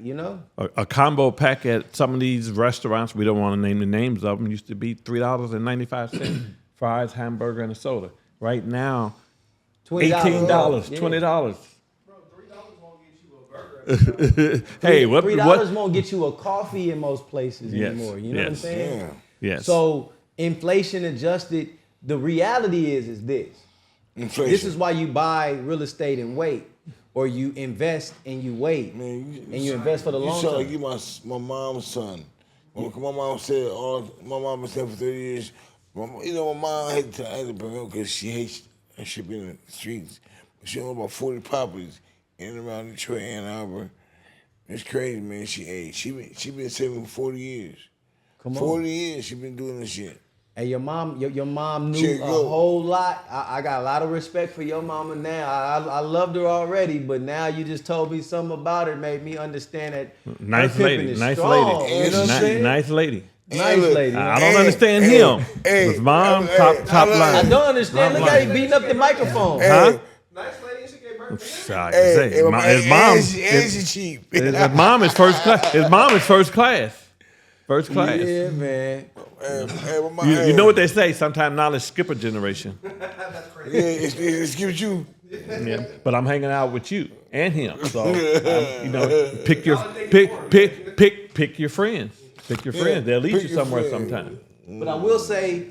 A combo pack at some of these restaurants, we don't want to name the names of them, used to be $3.95, fries, hamburger, and a soda. Right now, $18, Yeah. $20. Bro, $3 won't get you a burger. Hey, what? $3 won't get you a coffee in most places anymore. You know what I'm yes. saying? Yeah. Yes. So inflation adjusted. The reality is this. Inflation. This is why you buy real estate and wait, or you invest and you wait, Man, and you invest for the You long sound term. like you my mom's son. My mom said my mom was there for 30 years. My mom had to bring her because she hates her shit being in the streets. She owned about 40 properties in and around Detroit, Ann Arbor. It's crazy, man. She been saving for 40 years. Come on. 40 years she been doing this shit. And your mom knew She a go. whole lot. I got a lot of respect for your mama now. I loved her already, but now you just told me something about her, made me understand that Nice her pimping lady. is Nice strong. lady. You know what I'm saying? Nice lady. Nice look, lady. I don't understand him. His mom, top I line. don't understand. Look how he beating up the microphone. Huh? Nice lady, she gave birth to I can say, his mom, and she cheap. his mom is first class. His mom is first class. First class. Yeah, man. You know what they say? Sometimes knowledge skip a generation. That's crazy. Yeah, it's give you. Yeah. But I'm hanging out with you and him. So pick your friends. Pick your friends. They'll lead pick you your somewhere friends. sometime. But I will say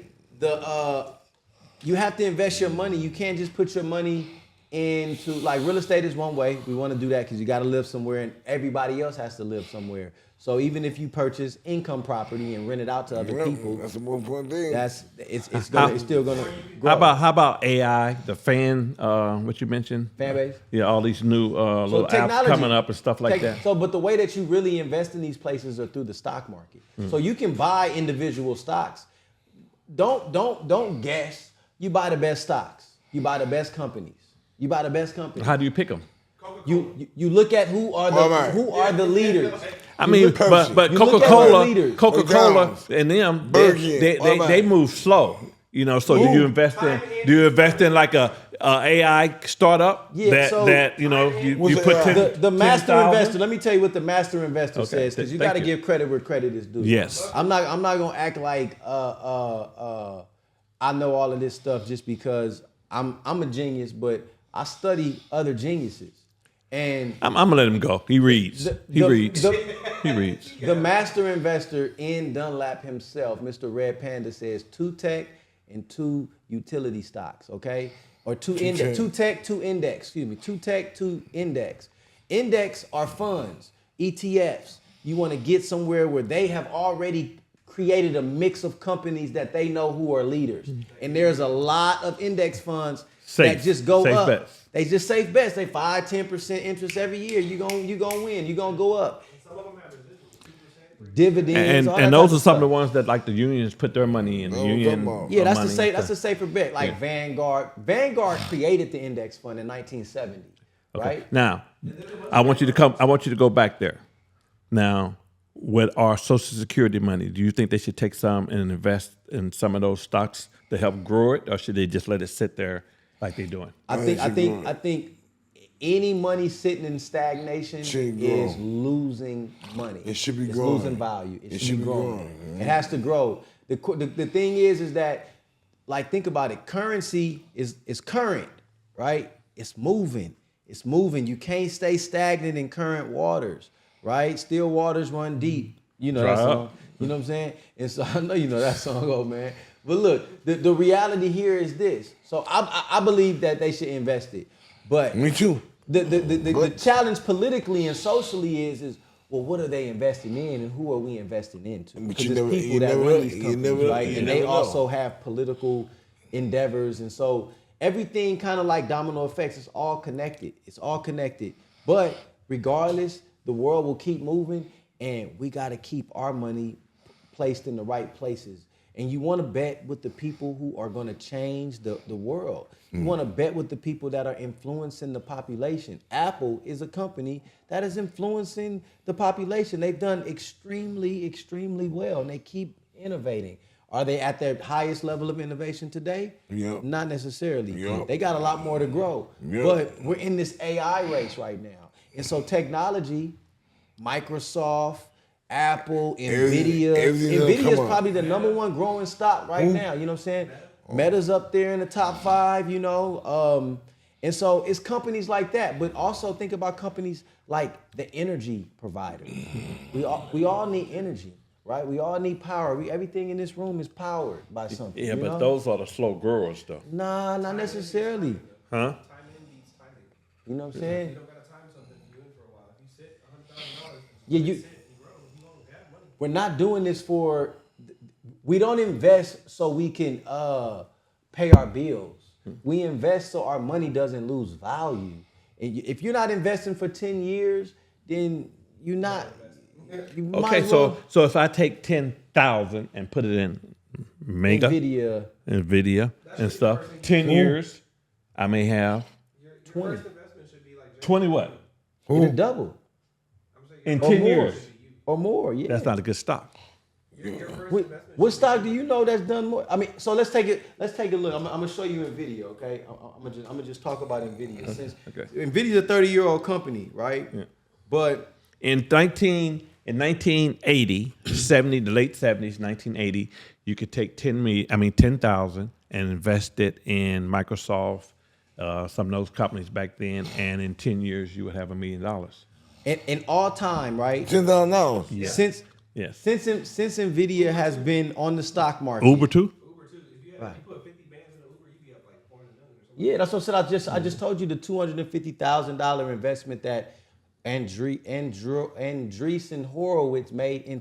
you have to invest your money. You can't just put your money into, like, real estate is one way. We want to do that because you got to live somewhere and everybody else has to live somewhere. So even if you purchase income property and rent it out to other people, That's the most important thing. it's still gonna grow. How about AI, the fan, what you mentioned? Fan base? Yeah, all these new little apps coming up and stuff like that. So, but the way that you really invest in these places are through the stock market. So you can buy individual stocks. Don't guess. You buy the best stocks. You buy the best companies. You buy the best companies. How do you pick them? You look at who are the leaders. I mean, but You look at the leaders. Coca-Cola and them, they move slow. So do you invest in like a AI startup Yeah, that you put The master 10,000? investor. Let me tell you what the master investor says, because you thank got to you. give credit where credit is due. Yes. I'm not gonna act like I know all of this stuff just because I'm a genius, but I study other geniuses. And I'm gonna let him go. He reads. He reads. The master investor in Dunlap himself, Mr. Red Panda, says 2 tech and 2 utility stocks, okay? Or 2 index, 2 tech, 2 index, excuse me, 2 tech, 2 index. Index are funds, ETFs. You want to get somewhere where they have already created a mix of companies that they know who are leaders. And there's a lot of index funds that just go safe up. bets. They just safe bets. They 5-10% interest every year. You gonna win. You gonna go up. Some of them have residuals, 2%. Dividends. all that And type those are some of the stuff. ones that like the unions put their money in. The union. Yeah, that's money. That's a safer bet. Like Vanguard. Vanguard created the index fund in 1970. Right? Now, I want you to go back there. Now, with our Social Security money, do you think they should take some and invest in some of those stocks to help grow it, or should they just let it sit there like they're doing? I think any money sitting in stagnation is losing money. It should be it's growing. losing value. It It should should be be growing. growing, It has to grow. The thing is that, like, think about it. Currency is current, right? It's moving. It's moving. You can't stay stagnant in current waters, right? Still waters run deep. You know that Dry song. up. You know what I'm saying? And so I know you know that song, oh man. But look, the reality here is this. So I believe that they should invest it. But Me too. the challenge politically and socially is well, what are they investing in and who are we investing into? But Because you it's never- people you that never- run these you companies, never- right? you And never they know. also have political endeavors. And so everything kind of like domino effects, it's all connected. It's all connected. But regardless, the world will keep moving and we got to keep our money placed in the right places. And you want to bet with the people who are going to change the world. You want to bet with the people that are influencing the population. Apple is a company that is influencing the population. They've done extremely, extremely well, and they keep innovating. Are they at their highest level of innovation today? Yep. Not necessarily. Yep. They got a lot more to grow. Yep. But we're in this AI race right now. And so technology, Microsoft, Apple, NVIDIA. everything that'll NVIDIA is come up. probably the #1 growing stock right now. You know what I'm saying? Meta's up there in the top 5, you know. And so it's companies like that, but also think about companies like the energy provider. We all need energy, right? We all need power. Everything in this room is powered by something. Yeah, you but know? those are the slow growers, though. Nah, not necessarily. Huh? Time in beats timing. You know what I'm saying? You don't gotta time something if you're in for a while. If you sit $100,000, Yeah, sit and grow, you won't have money. we're not doing this for. We don't invest so we can pay our bills. We invest so our money doesn't lose value. And if you're not investing for 10 years, then you're not. You might Okay, as well- so if I take 10,000 and put it in Mega, Nvidia and stuff, 10 years, I may have Your first investment should be like 20 what? it'll double In or 10 more. years. Or more. Yeah. That's not a good stock. your first What, investment. what stock do you know that's done more? I mean, so let's take a look. I'm gonna show you Nvidia, okay? I'm gonna just talk about Nvidia. Since Nvidia's a 30-year-old company, right? Yeah. But In 1980, 70, the late 70s, 1980, you could take 10,000 and invest it in Microsoft, some of those companies back then, and in 10 years you would have $1 million. in all time, right? $10,000. Yeah. Since Yes. since Nvidia has been on the stock market. Uber too? Uber too. If you put 50 bands in an Uber, you'd be up like 400 million or something. Yeah, that's what I said. I just told you the $250,000 investment that Andreessen Horowitz made in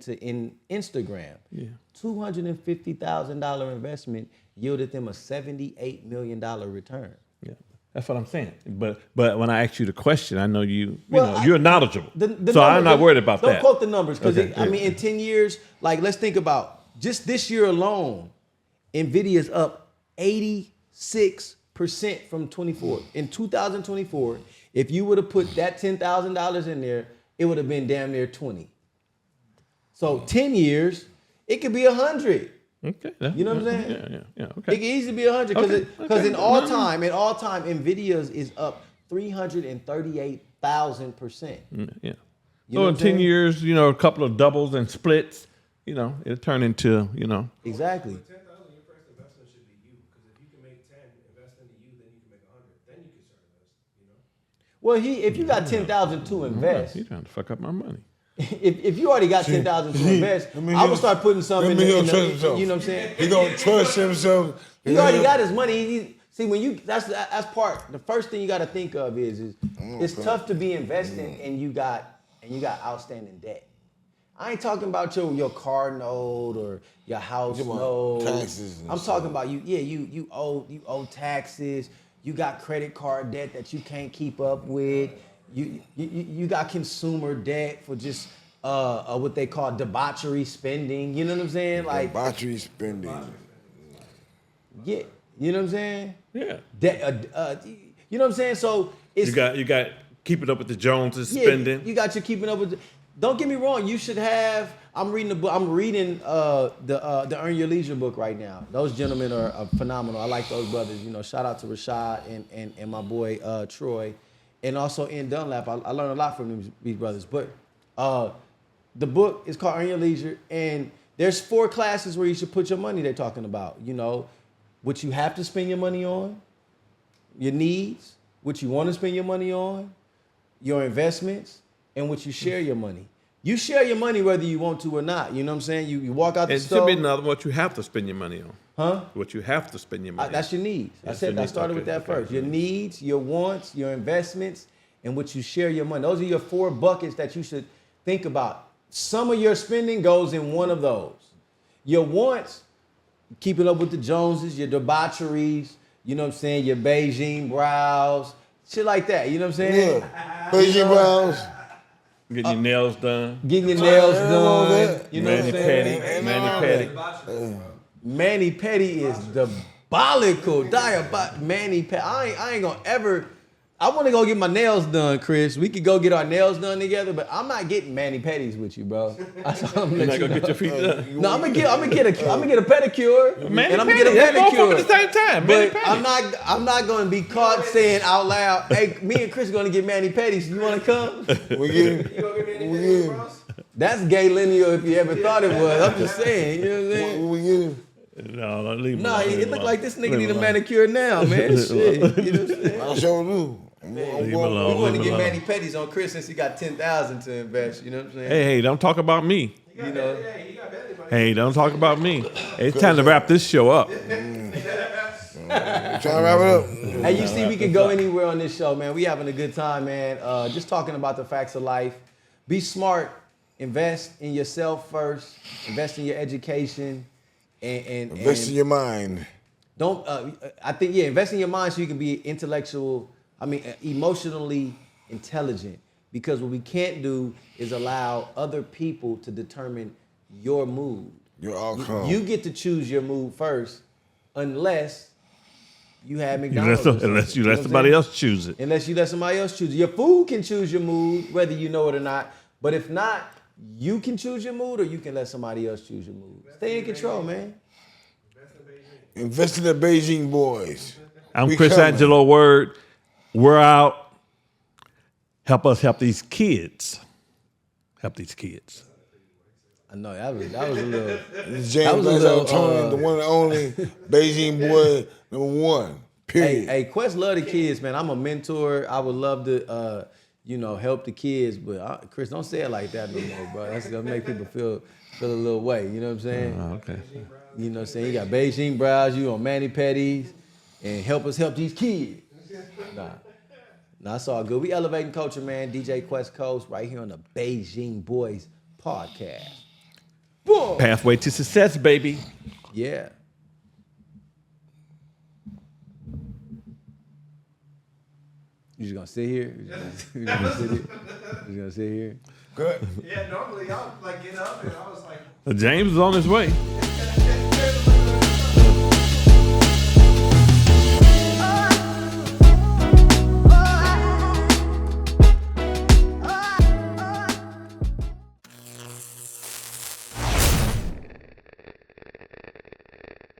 Instagram. Yeah. $250,000 investment yielded them a $78 million return. Yeah. That's what I'm saying. But when I ask you the question, I know Well, you're knowledgeable. The so numbers- I'm not worried about don't that. Quote the numbers because Okay, I mean, in 10 years, like let's think about just this year alone, Nvidia's up 86% from 24. In 2024, if you would have put that $10,000 in there, it would have been damn near 20. So 10 years, it could be 100. Okay. You know what I'm saying? Yeah. It Okay. can easily be 100 because Okay. in all time, Nvidia's is up 338,000%. Yeah. You know So what in I'm 10 saying? years, a couple of doubles and splits, it'll turn into, Exactly. 10,000, your first investment should be you. Because if you can make 10, invest into you, then you can make 100. Then you can start investing, Well, if you got 10,000 to invest, You're trying to fuck up my money. if you already got 10,000 to invest, I would start putting something in the, you know what I'm saying? He don't trust himself. He already got his money. See, when you that's part. The first thing you got to think of is it's tough to be investing and you got outstanding debt. I ain't talking about your car note or your house note. Taxes and I'm talking about you owe taxes. You got credit card debt that you can't keep up with. You got consumer debt for just what they call debauchery spending. You know what I'm saying? Like Debauchery spending. yeah, you know what I'm saying? Yeah. You know what I'm saying? So it's You got keeping up with the Joneses, yeah, spending. You got your keeping up with. Don't get me wrong. You should have. I'm reading the book. I'm reading the Earn Your Leisure book right now. Those gentlemen are phenomenal. I like those brothers. Shout out to Rashad and my boy Troy, and also Ian Dunlap. I learned a lot from these brothers. But the book is called Earn Your Leisure, and there's 4 classes where you should put your money. They're talking about. What you have to spend your money on, your needs, what you want to spend your money on, your investments, and what you share your money. You share your money whether you want to or not. You know what I'm saying? You walk out the It store. should be another what you have to spend your money on. Huh? What you have to spend your money That's your needs. I said I started with that first. Your needs, your wants, your investments, and what you share your money. Those are your 4 buckets that you should think about. Some of your spending goes in one of those. Your wants, keeping up with the Joneses, your debaucheries, you know what I'm saying, your Beijing brows, shit like that. You know what I'm saying? Yeah. Beijing Browns. Getting your nails done. Getting your nails done. You know what I'm Manny saying? Petty. Manny Petty. Manny Petty is diabolical. Manny Petty. I ain't gonna ever. I want to go get my nails done, Chris. We could go get our nails done together, but I'm not getting Manny Petties with you, bro. You're not gonna get your feet done. No, I'm gonna get a pedicure. Manny and I'm Petty. gonna get a They're both up manicure. at the same time. Manny But Petty. I'm not gonna be caught saying out loud, "Hey, me and Chris are gonna get Manny Petties. You wanna come?" We get You gonna get me any Beijing bros? That's gay lineal if you ever thought it was. I'm just saying. You know what I'm saying? we get him. No, leave him Nah, alone, leave it him look alone. like this nigga Leave need a him alone. manicure now, man. Shit. You know what I'm saying? I sure do. Leave him We alone. want to leave get him Manny alone. Petties on Chris since he got 10,000 to invest. You know what I'm saying? Hey, don't talk about me. You know. Hey, he got better money. Hey, don't talk about me. Hey, it's time to wrap this show up. Trying to wrap it up. Hey, you see, we can go anywhere on this show, man. We having a good time, man. Just talking about the facts of life. Be smart. Invest in yourself first. Invest in your education. And Invest in your mind. don't. I think invest in your mind so you can be emotionally intelligent. Because what we can't do is allow other people to determine your mood. Your outcome. You get to choose your mood first, unless you have McDonald's. or something. Unless you know let what I'm somebody saying? else choose it. Unless you let somebody else choose it. Your food can choose your mood, whether you know it or not. But if not, you can choose your mood, or you can let somebody else choose your mood. Stay in control, man. Invest in the Bigen Boyz. I'm We Chris coming. Angelo Word. We're out. Help us help these kids. Help these kids. I know that was a little. It's That James was a little, Lightsout Toney, the one and only Bigen Boy #1. Period. Hey, Quest love the kids, man. I'm a mentor. I would love to, help the kids. But Chris, don't say it like that no more, bro. That's gonna make people feel a little way. You know what I'm saying? Okay. You know what I'm saying? You got Beijing brows, you on Manny Petties, and help us help these kids. Nah, it's all good. We elevating culture, man. DJ QwessCoast right here on the Bigen Boyz podcast. Boom. Pathway to success, baby. Yeah. You just gonna sit here? You just gonna sit here? Good. Yeah, normally y'all like get up and I was like, James is on his way.